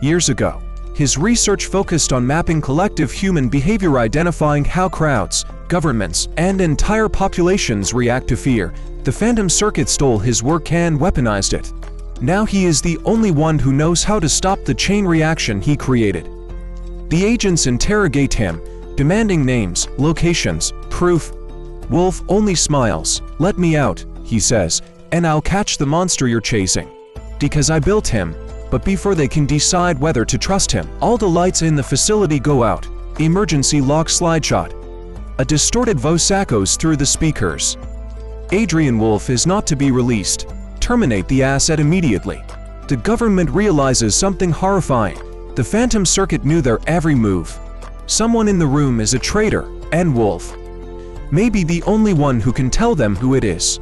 Years ago, his research focused on mapping collective human behavior, identifying how crowds, governments, and entire populations react to fear. The Phantom Circuit stole his work and weaponized it. Now he is the only one who knows how to stop the chain reaction he created. The agents interrogate him, demanding names, locations, proof. Wolf only smiles. "Let me out," he says, "and I'll catch the monster you're chasing. Because I built him." But before they can decide whether to trust him, all the lights in the facility go out. Emergency lock slide shot. A distorted voice echoes through the speakers. Adrian Wolf is not to be released. Terminate the asset immediately. The government realizes something horrifying. The Phantom Circuit knew their every move. Someone in the room is a traitor, and Wolf may be the only one who can tell them who it is.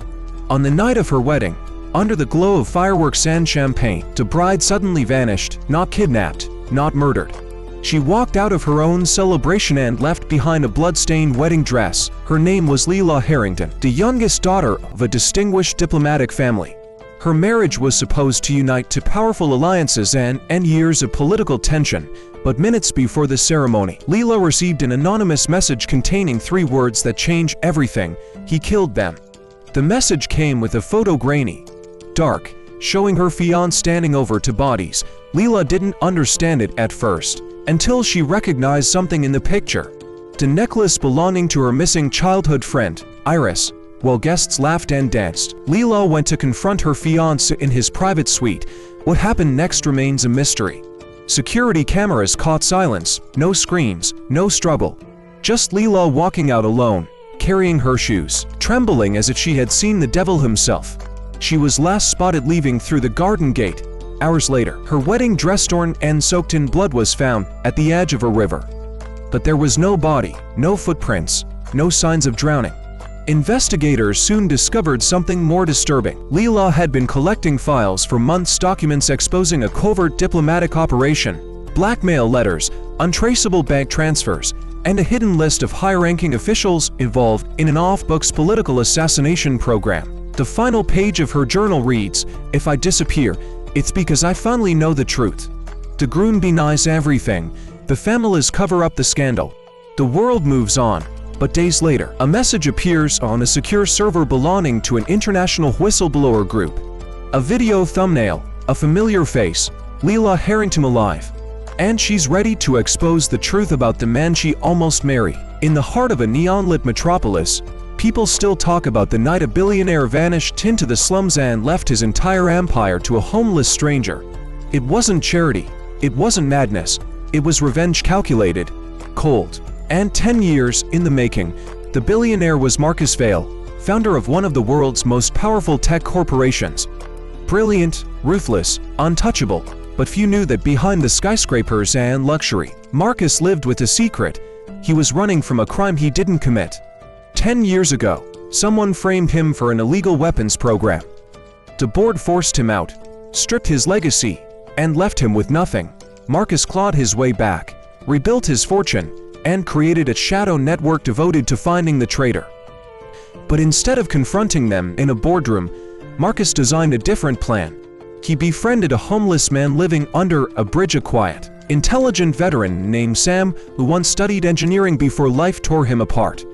On the night of her wedding, under the glow of fireworks and champagne, the bride suddenly vanished, not kidnapped, not murdered. She walked out of her own celebration and left behind a blood-stained wedding dress. Her name was Leila Harrington, the youngest daughter of a distinguished diplomatic family. Her marriage was supposed to unite two powerful alliances and end years of political tension. But minutes before the ceremony, Leila received an anonymous message containing 3 words that change everything: he killed them. The message came with a photo, grainy, dark, showing her fiancé standing over 2 bodies. Leila didn't understand it at first, until she recognized something in the picture. The necklace belonging to her missing childhood friend, Iris. While guests laughed and danced, Leila went to confront her fiancé in his private suite. What happened next remains a mystery. Security cameras caught silence, no screams, no struggle. Just Leila walking out alone, carrying her shoes, trembling as if she had seen the devil himself. She was last spotted leaving through the garden gate. Hours later, her wedding dress torn and soaked in blood was found at the edge of a river. But there was no body, no footprints, no signs of drowning. Investigators soon discovered something more disturbing. Leila had been collecting files for months, documents exposing a covert diplomatic operation, blackmail letters, untraceable bank transfers, and a hidden list of high-ranking officials involved in an off-books political assassination program. The final page of her journal reads, "If I disappear, it's because I finally know the truth. The groom denies everything. The families cover up the scandal. The world moves on." But days later, a message appears on a secure server belonging to an international whistleblower group. A video thumbnail, a familiar face, Leila Harrington alive. And she's ready to expose the truth about the man she almost married. In the heart of a neon-lit metropolis, people still talk about the night a billionaire vanished into the slums and left his entire empire to a homeless stranger. It wasn't charity, it wasn't madness, it was revenge calculated, cold. And 10 years in the making. The billionaire was Marcus Vail, founder of one of the world's most powerful tech corporations. Brilliant, ruthless, untouchable, but few knew that behind the skyscrapers and luxury, Marcus lived with a secret. He was running from a crime he didn't commit. 10 years ago, someone framed him for an illegal weapons program. The board forced him out, stripped his legacy, and left him with nothing. Marcus clawed his way back, rebuilt his fortune, and created a shadow network devoted to finding the traitor. But instead of confronting them in a boardroom, Marcus designed a different plan. He befriended a homeless man living under a bridge, a quiet, intelligent veteran named Sam who once studied engineering before life tore him apart.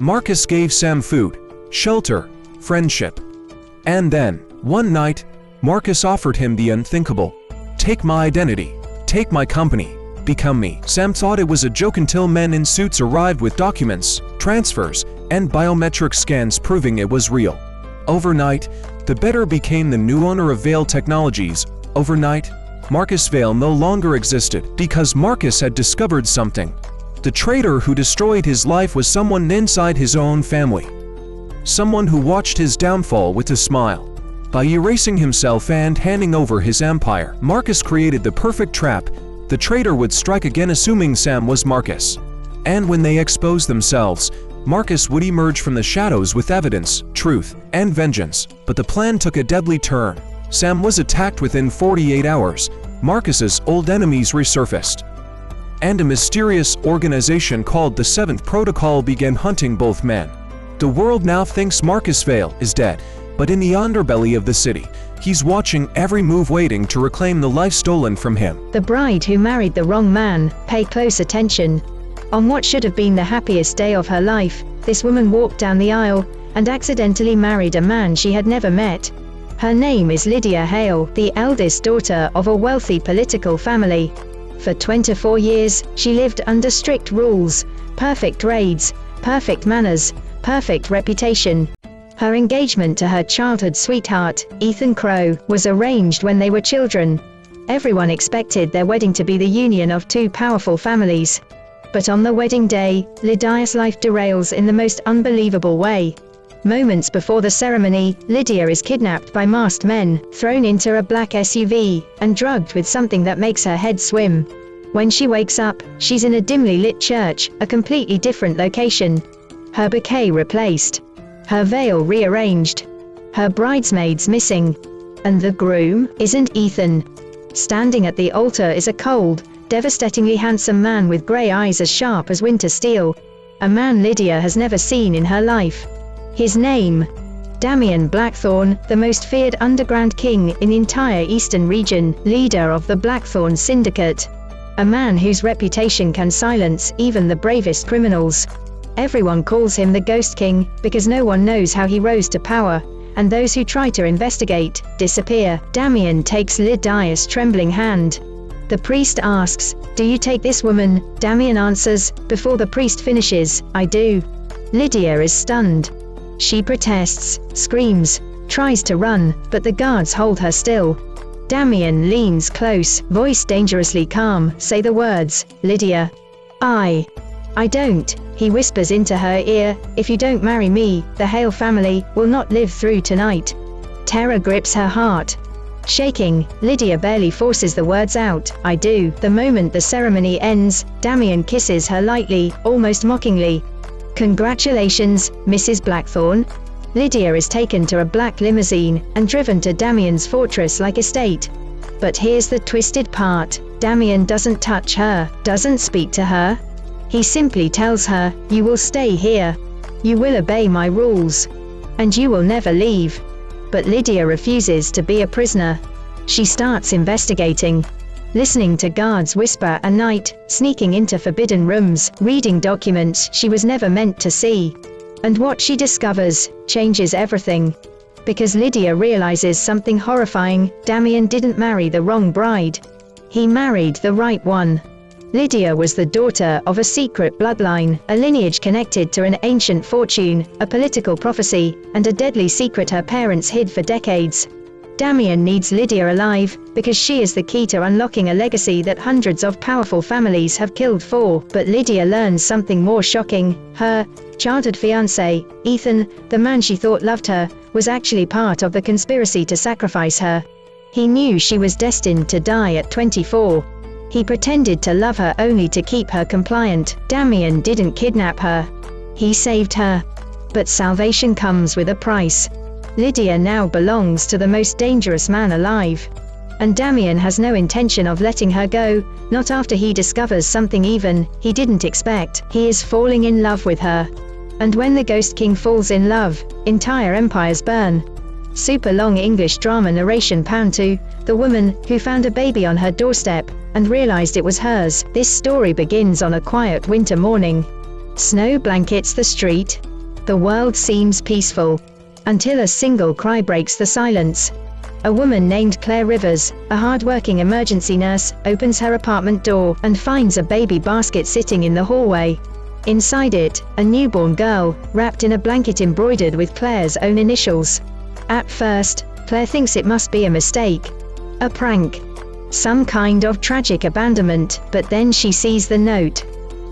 Marcus gave Sam food, shelter, friendship. And then, one night, Marcus offered him the unthinkable. Take my identity, take my company, become me. Sam thought it was a joke until men in suits arrived with documents, transfers, and biometric scans proving it was real. Overnight, the Better became the new owner of Vale Technologies. Overnight, Marcus Vale no longer existed because Marcus had discovered something. The traitor who destroyed his life was someone inside his own family. Someone who watched his downfall with a smile. By erasing himself and handing over his empire, Marcus created the perfect trap. The traitor would strike again assuming Sam was Marcus. And when they exposed themselves, Marcus would emerge from the shadows with evidence, truth, and vengeance. But the plan took a deadly turn. Sam was attacked within 48 hours. Marcus's old enemies resurfaced. And a mysterious organization called the Seventh Protocol began hunting both men. The world now thinks Marcus Vale is dead, but in the underbelly of the city, he's watching every move, waiting to reclaim the life stolen from him. The bride who married the wrong man. Pay close attention. On what should have been the happiest day of her life, this woman walked down the aisle and accidentally married a man she had never met. Her name is Lydia Hale, the eldest daughter of a wealthy political family. For 24 years, she lived under strict rules, perfect grades, perfect manners, perfect reputation. Her engagement to her childhood sweetheart, Ethan Crowe, was arranged when they were children. Everyone expected their wedding to be the union of two powerful families. But on the wedding day, Lydia's life derails in the most unbelievable way. Moments before the ceremony, Lydia is kidnapped by masked men, thrown into a black SUV, and drugged with something that makes her head swim. When she wakes up, she's in a dimly lit church, a completely different location. Her bouquet replaced. Her veil rearranged. Her bridesmaids missing. And the groom isn't Ethan. Standing at the altar is a cold, devastatingly handsome man with grey eyes as sharp as winter steel. A man Lydia has never seen in her life. His name? Damian Blackthorne, the most feared underground king in the entire eastern region, leader of the Blackthorne Syndicate. A man whose reputation can silence even the bravest criminals. Everyone calls him the Ghost King because no one knows how he rose to power, and those who try to investigate disappear. Damian takes Lydia's trembling hand. The priest asks, "Do you take this woman?" Damian answers, before the priest finishes, "I do." Lydia is stunned. She protests, screams, tries to run, but the guards hold her still. Damian leans close, voice dangerously calm, "Say the words, Lydia." I don't," he whispers into her ear. "If you don't marry me, the Hale family will not live through tonight." Terror grips her heart. Shaking, Lydia barely forces the words out, "I do." The moment the ceremony ends, Damian kisses her lightly, almost mockingly. "Congratulations, Mrs. Blackthorne." Lydia is taken to a black limousine and driven to Damian's fortress-like estate. But here's the twisted part. Damian doesn't touch her, doesn't speak to her. He simply tells her, "You will stay here. You will obey my rules. And you will never leave." But Lydia refuses to be a prisoner. She starts investigating. Listening to guards whisper at night, sneaking into forbidden rooms, reading documents she was never meant to see. And what she discovers changes everything. Because Lydia realizes something horrifying. Damian didn't marry the wrong bride. He married the right one. Lydia was the daughter of a secret bloodline, a lineage connected to an ancient fortune, a political prophecy, and a deadly secret her parents hid for decades. Damian needs Lydia alive, because she is the key to unlocking a legacy that hundreds of powerful families have killed for. But Lydia learns something more shocking. Her childhood fiancé, Ethan, the man she thought loved her, was actually part of the conspiracy to sacrifice her. He knew she was destined to die at 24. He pretended to love her only to keep her compliant. Damian didn't kidnap her. He saved her. But salvation comes with a price. Lydia now belongs to the most dangerous man alive. And Damian has no intention of letting her go, not after he discovers something even he didn't expect. He is falling in love with her. And when the Ghost King falls in love, entire empires burn. Super long English drama narration pound 2, the woman who found a baby on her doorstep and realized it was hers. This story begins on a quiet winter morning. Snow blankets the street. The world seems peaceful. Until a single cry breaks the silence. A woman named Claire Rivers, a hard-working emergency nurse, opens her apartment door and finds a baby basket sitting in the hallway. Inside it, a newborn girl, wrapped in a blanket embroidered with Claire's own initials. At first, Claire thinks it must be a mistake. A prank. Some kind of tragic abandonment, but then she sees the note.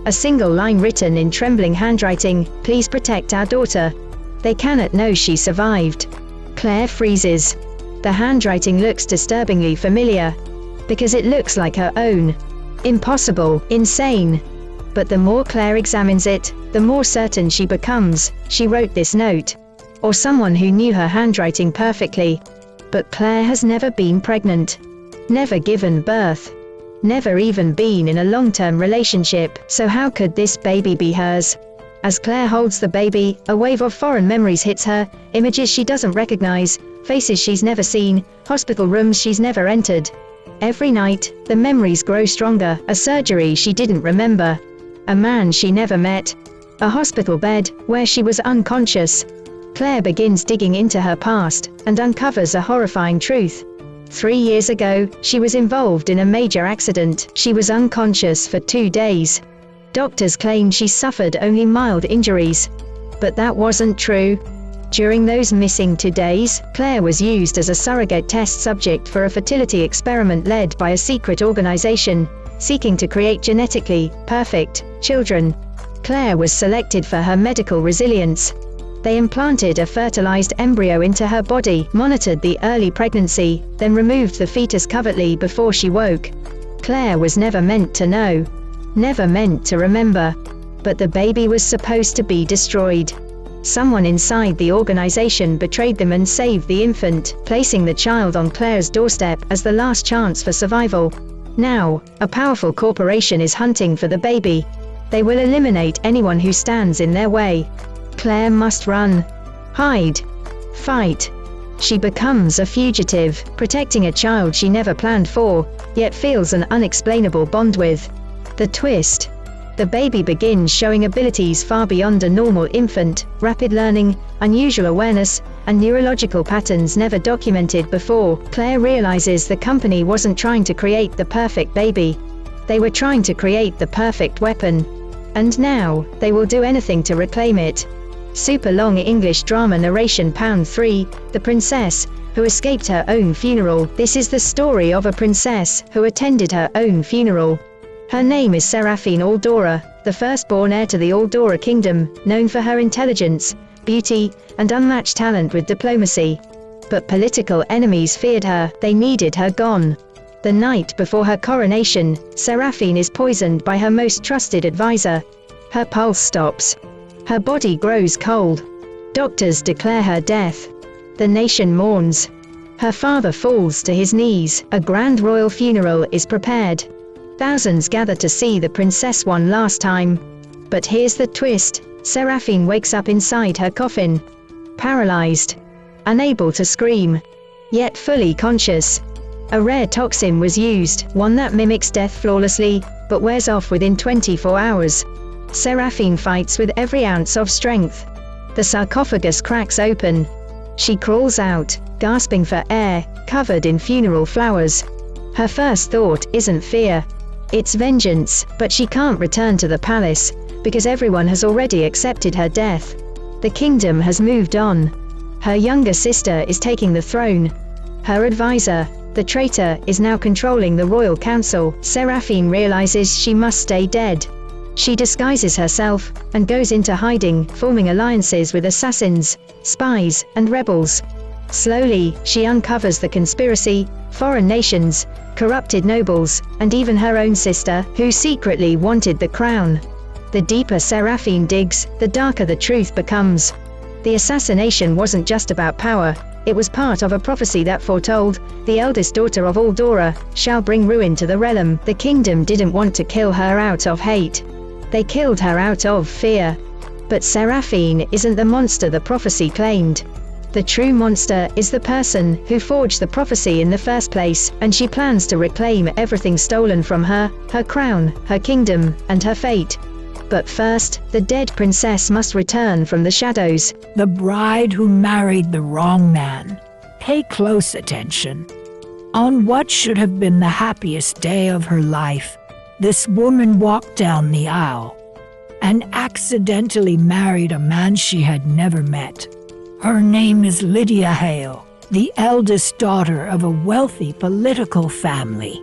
A single line written in trembling handwriting, "Please protect our daughter." They cannot know she survived. Claire freezes. The handwriting looks disturbingly familiar. Because it looks like her own. Impossible, insane. But the more Claire examines it, the more certain she becomes, she wrote this note. Or someone who knew her handwriting perfectly. But Claire has never been pregnant. Never given birth. Never even been in a long-term relationship, so how could this baby be hers? As Claire holds the baby, a wave of foreign memories hits her, images she doesn't recognize, faces she's never seen, hospital rooms she's never entered. Every night, the memories grow stronger, a surgery she didn't remember. A man she never met. A hospital bed, where she was unconscious. Claire begins digging into her past, and uncovers a horrifying truth. 3 years ago, she was involved in a major accident. She was unconscious for 2 days. Doctors claim she suffered only mild injuries. But that wasn't true. During those missing 2 days, Claire was used as a surrogate test subject for a fertility experiment led by a secret organization, seeking to create genetically perfect children. Claire was selected for her medical resilience. They implanted a fertilized embryo into her body, monitored the early pregnancy, then removed the fetus covertly before she woke. Claire was never meant to know. Never meant to remember. But the baby was supposed to be destroyed. Someone inside the organization betrayed them and saved the infant, placing the child on Claire's doorstep as the last chance for survival. Now, a powerful corporation is hunting for the baby. They will eliminate anyone who stands in their way. Claire must run. Hide. Fight. She becomes a fugitive, protecting a child she never planned for, yet feels an unexplainable bond with. The twist. The baby begins showing abilities far beyond a normal infant, rapid learning, unusual awareness, and neurological patterns never documented before. Claire realizes the company wasn't trying to create the perfect baby. They were trying to create the perfect weapon. And now, they will do anything to reclaim it. Super long English drama narration pound 3, the princess who escaped her own funeral. This is the story of a princess who attended her own funeral. Her name is Seraphine Aldora, the firstborn heir to the Aldora kingdom, known for her intelligence, beauty, and unmatched talent with diplomacy. But political enemies feared her, they needed her gone. The night before her coronation, Seraphine is poisoned by her most trusted advisor. Her pulse stops. Her body grows cold. Doctors declare her death. The nation mourns. Her father falls to his knees. A grand royal funeral is prepared. Thousands gather to see the princess one last time. But here's the twist. Seraphine wakes up inside her coffin. Paralyzed. Unable to scream. Yet fully conscious. A rare toxin was used, one that mimics death flawlessly, but wears off within 24 hours. Seraphine fights with every ounce of strength. The sarcophagus cracks open. She crawls out, gasping for air, covered in funeral flowers. Her first thought isn't fear. It's vengeance, but she can't return to the palace, because everyone has already accepted her death. The kingdom has moved on. Her younger sister is taking the throne. Her advisor, the traitor, is now controlling the royal council. Seraphine realizes she must stay dead. She disguises herself, and goes into hiding, forming alliances with assassins, spies, and rebels. Slowly, she uncovers the conspiracy, foreign nations, corrupted nobles, and even her own sister, who secretly wanted the crown. The deeper Seraphine digs, the darker the truth becomes. The assassination wasn't just about power, it was part of a prophecy that foretold, the eldest daughter of Aldora, shall bring ruin to the realm. The kingdom didn't want to kill her out of hate. They killed her out of fear. But Seraphine isn't the monster the prophecy claimed. The true monster is the person who forged the prophecy in the first place, and she plans to reclaim everything stolen from her, her crown, her kingdom, and her fate. But first, the dead princess must return from the shadows. The bride who married the wrong man. Pay close attention. On what should have been the happiest day of her life, this woman walked down the aisle and accidentally married a man she had never met. Her name is Lydia Hale, the eldest daughter of a wealthy political family.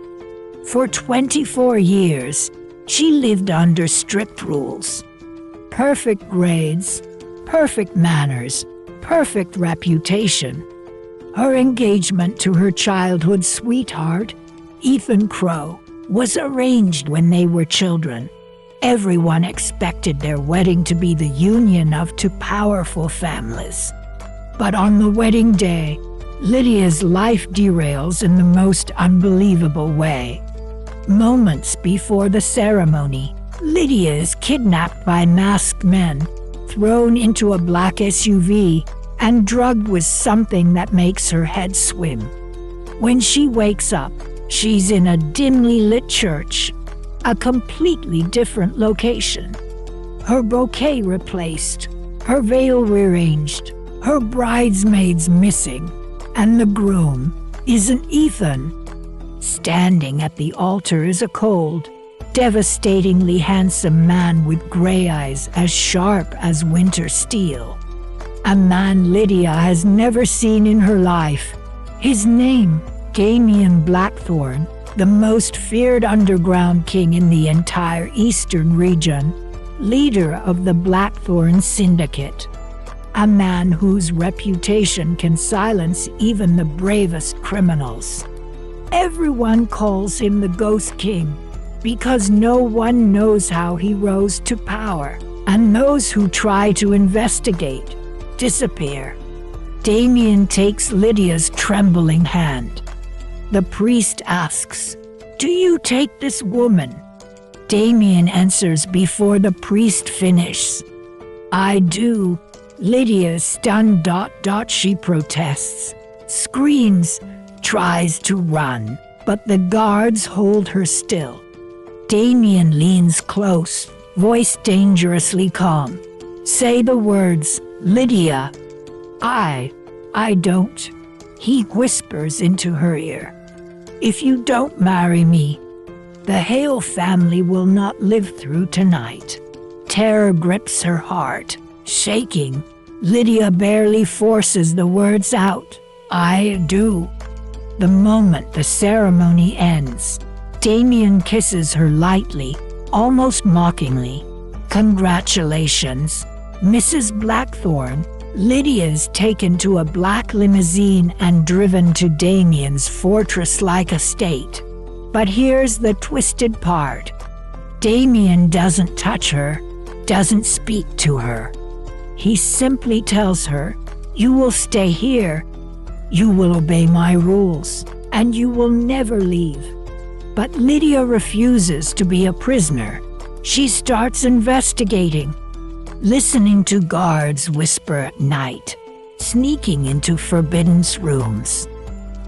For 24 years, she lived under strict rules. Perfect grades, perfect manners, perfect reputation. Her engagement to her childhood sweetheart, Ethan Crowe, was arranged when they were children. Everyone expected their wedding to be the union of two powerful families. But on the wedding day, Lydia's life derails in the most unbelievable way. Moments before the ceremony, Lydia is kidnapped by masked men, thrown into a black SUV, and drugged with something that makes her head swim. When she wakes up, she's in a dimly lit church, a completely different location. Her bouquet replaced, her veil rearranged, her bridesmaids missing, and the groom isn't Ethan. Standing at the altar is a cold, devastatingly handsome man with gray eyes as sharp as winter steel. A man Lydia has never seen in her life. His name, Damien Blackthorne, the most feared underground king in the entire eastern region, leader of the Blackthorne Syndicate. A man whose reputation can silence even the bravest criminals. Everyone calls him the Ghost King because no one knows how he rose to power, and those who try to investigate disappear. Damien takes Lydia's trembling hand. The priest asks, "Do you take this woman?" Damien answers before the priest finishes, "I do." Lydia is stunned. She protests, screams, tries to run, but the guards hold her still. Damien leans close, voice dangerously calm. "Say the words, Lydia." I don't." He whispers into her ear. "If you don't marry me, the Hale family will not live through tonight." Terror grips her heart. Shaking, Lydia barely forces the words out. "I do." The moment the ceremony ends, Damien kisses her lightly, almost mockingly. "Congratulations, Mrs. Blackthorne." Lydia is taken to a black limousine and driven to Damien's fortress-like estate. But here's the twisted part. Damien doesn't touch her, doesn't speak to her. He simply tells her, "You will stay here, you will obey my rules, and you will never leave." But Lydia refuses to be a prisoner. She starts investigating, listening to guards whisper at night, sneaking into forbidden rooms,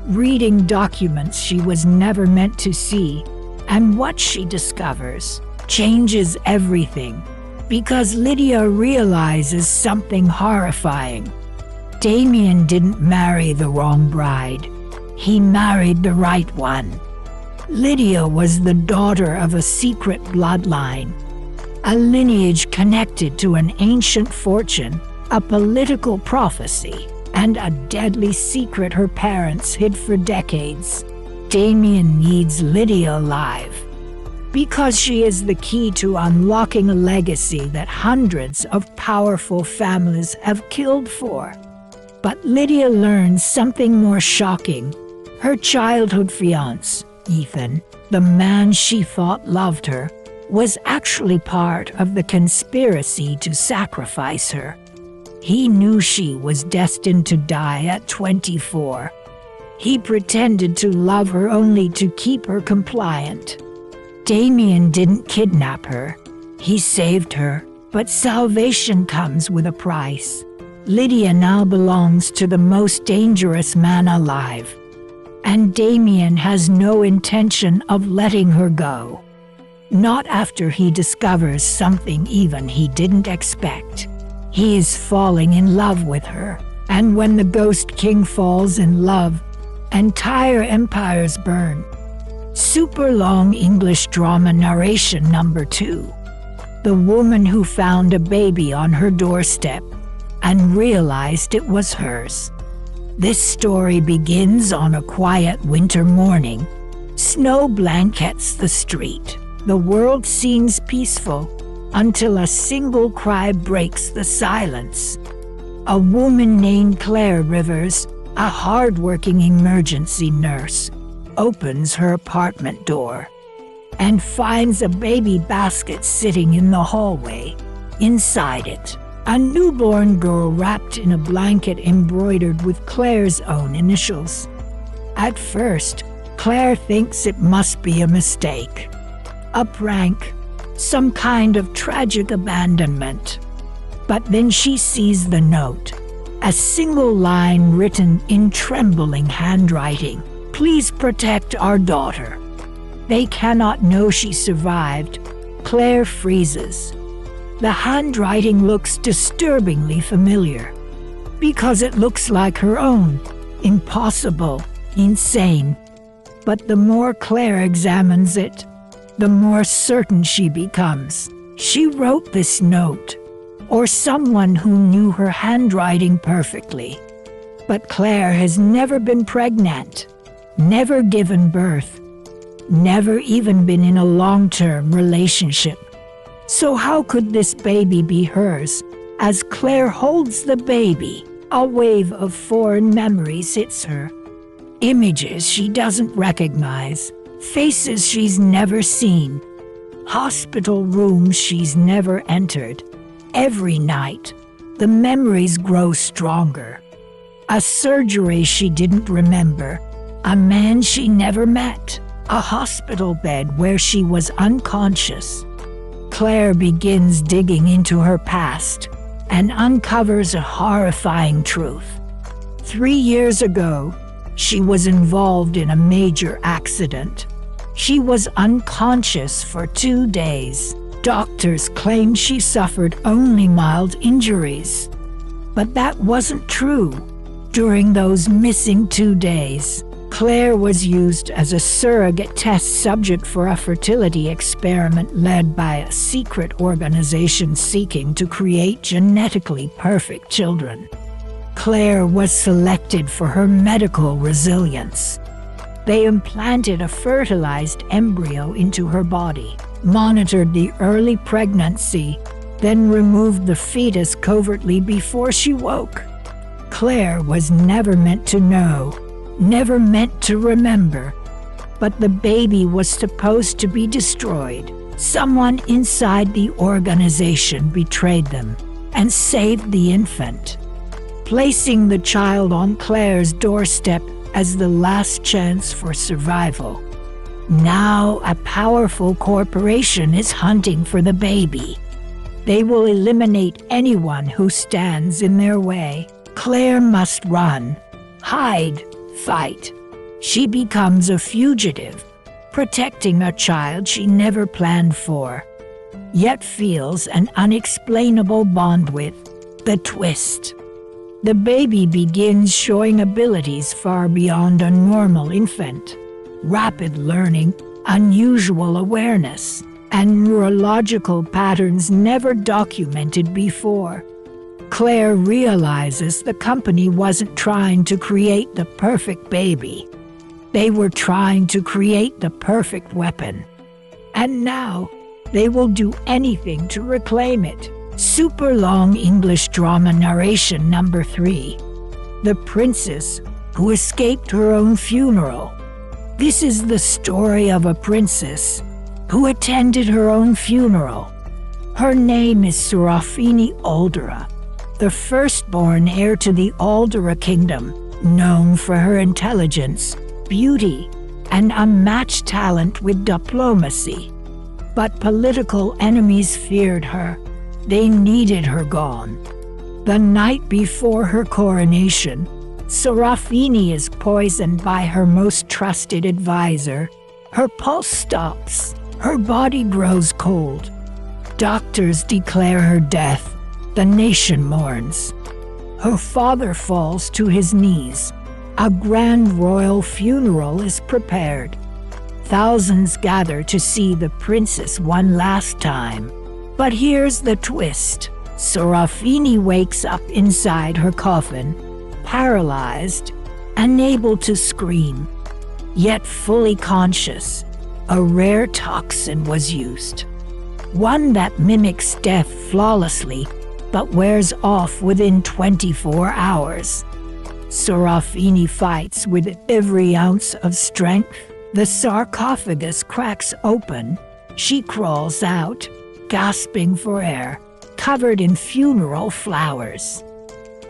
reading documents she was never meant to see, and what she discovers changes everything, because Lydia realizes something horrifying. Damien didn't marry the wrong bride. He married the right one. Lydia was the daughter of a secret bloodline, a lineage connected to an ancient fortune, a political prophecy, and a deadly secret her parents hid for decades. Damien needs Lydia alive, because she is the key to unlocking a legacy that hundreds of powerful families have killed for. But Lydia learns something more shocking. Her childhood fiancé, Ethan, the man she thought loved her, was actually part of the conspiracy to sacrifice her. He knew she was destined to die at 24. He pretended to love her only to keep her compliant. Damien didn't kidnap her. He saved her, but salvation comes with a price. Lydia now belongs to the most dangerous man alive, and Damien has no intention of letting her go. Not after he discovers something even he didn't expect. He is falling in love with her, and when the Ghost King falls in love, entire empires burn. Super long English drama narration number 2. The woman who found a baby on her doorstep and realized it was hers. This story begins on a quiet winter morning. Snow blankets the street. The world seems peaceful until a single cry breaks the silence. A woman named Claire Rivers, a hard-working emergency nurse, opens her apartment door and finds a baby basket sitting in the hallway. Inside it, a newborn girl wrapped in a blanket embroidered with Claire's own initials. At first, Claire thinks it must be a mistake, a prank, some kind of tragic abandonment. But then she sees the note, a single line written in trembling handwriting. "Please protect our daughter." They cannot know she survived. Claire freezes. The handwriting looks disturbingly familiar, because it looks like her own. Impossible, insane. But the more Claire examines it, the more certain she becomes. She wrote this note, or someone who knew her handwriting perfectly. But Claire has never been pregnant, never given birth, never even been in a long-term relationship. So how could this baby be hers? As Claire holds the baby, a wave of foreign memories hits her. Images she doesn't recognize, faces she's never seen, hospital rooms she's never entered. Every night, the memories grow stronger. A surgery she didn't remember, a man she never met, a hospital bed where she was unconscious. Claire begins digging into her past and uncovers a horrifying truth. 3 years ago, she was involved in a major accident. She was unconscious for 2 days. Doctors claimed she suffered only mild injuries. But that wasn't true. During those missing 2 days, Claire was used as a surrogate test subject for a fertility experiment led by a secret organization seeking to create genetically perfect children. Claire was selected for her medical resilience. They implanted a fertilized embryo into her body, monitored the early pregnancy, then removed the fetus covertly before she woke. Claire was never meant to know, never meant to remember, but the baby was supposed to be destroyed. Someone inside the organization betrayed them and saved the infant, placing the child on Claire's doorstep as the last chance for survival. Now a powerful corporation is hunting for the baby. They will eliminate anyone who stands in their way. Claire must run, hide, fight. She becomes a fugitive, protecting a child she never planned for, yet feels an unexplainable bond with. The twist. The baby begins showing abilities far beyond a normal infant. Rapid learning, unusual awareness, and neurological patterns never documented before. Claire realizes the company wasn't trying to create the perfect baby. They were trying to create the perfect weapon. And now, they will do anything to reclaim it. Super long English drama narration number 3. The princess who escaped her own funeral. This is the story of a princess who attended her own funeral. Her name is Serafini Aldera, the firstborn heir to the Aldera kingdom, known for her intelligence, beauty, and unmatched talent with diplomacy. But political enemies feared her. They needed her gone. The night before her coronation, Serafini is poisoned by her most trusted advisor. Her pulse stops. Her body grows cold. Doctors declare her death. The nation mourns. Her father falls to his knees. A grand royal funeral is prepared. Thousands gather to see the princess one last time. But here's the twist. Serafini wakes up inside her coffin, paralyzed, unable to scream, yet fully conscious. A rare toxin was used, one that mimics death flawlessly but wears off within 24 hours. Serafini fights with every ounce of strength. The sarcophagus cracks open. She crawls out, gasping for air, covered in funeral flowers.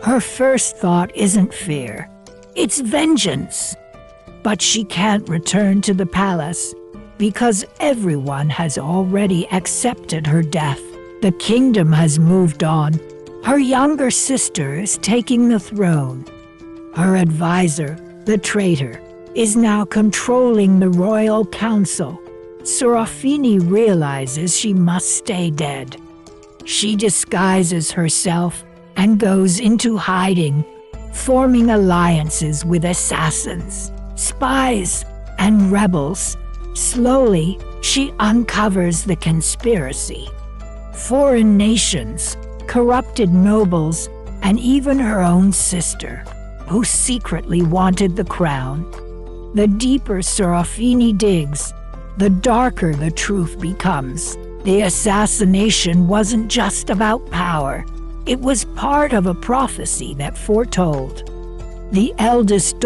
Her first thought isn't fear, it's vengeance. But she can't return to the palace because everyone has already accepted her death. The kingdom has moved on. Her younger sister is taking the throne. Her advisor, the traitor, is now controlling the royal council. Serafini realizes she must stay dead. She disguises herself and goes into hiding, forming alliances with assassins, spies, and rebels. Slowly, she uncovers the conspiracy. Foreign nations, corrupted nobles, and even her own sister, who secretly wanted the crown. The deeper Serafini digs, the darker the truth becomes. The assassination wasn't just about power. It was part of a prophecy that foretold the eldest daughter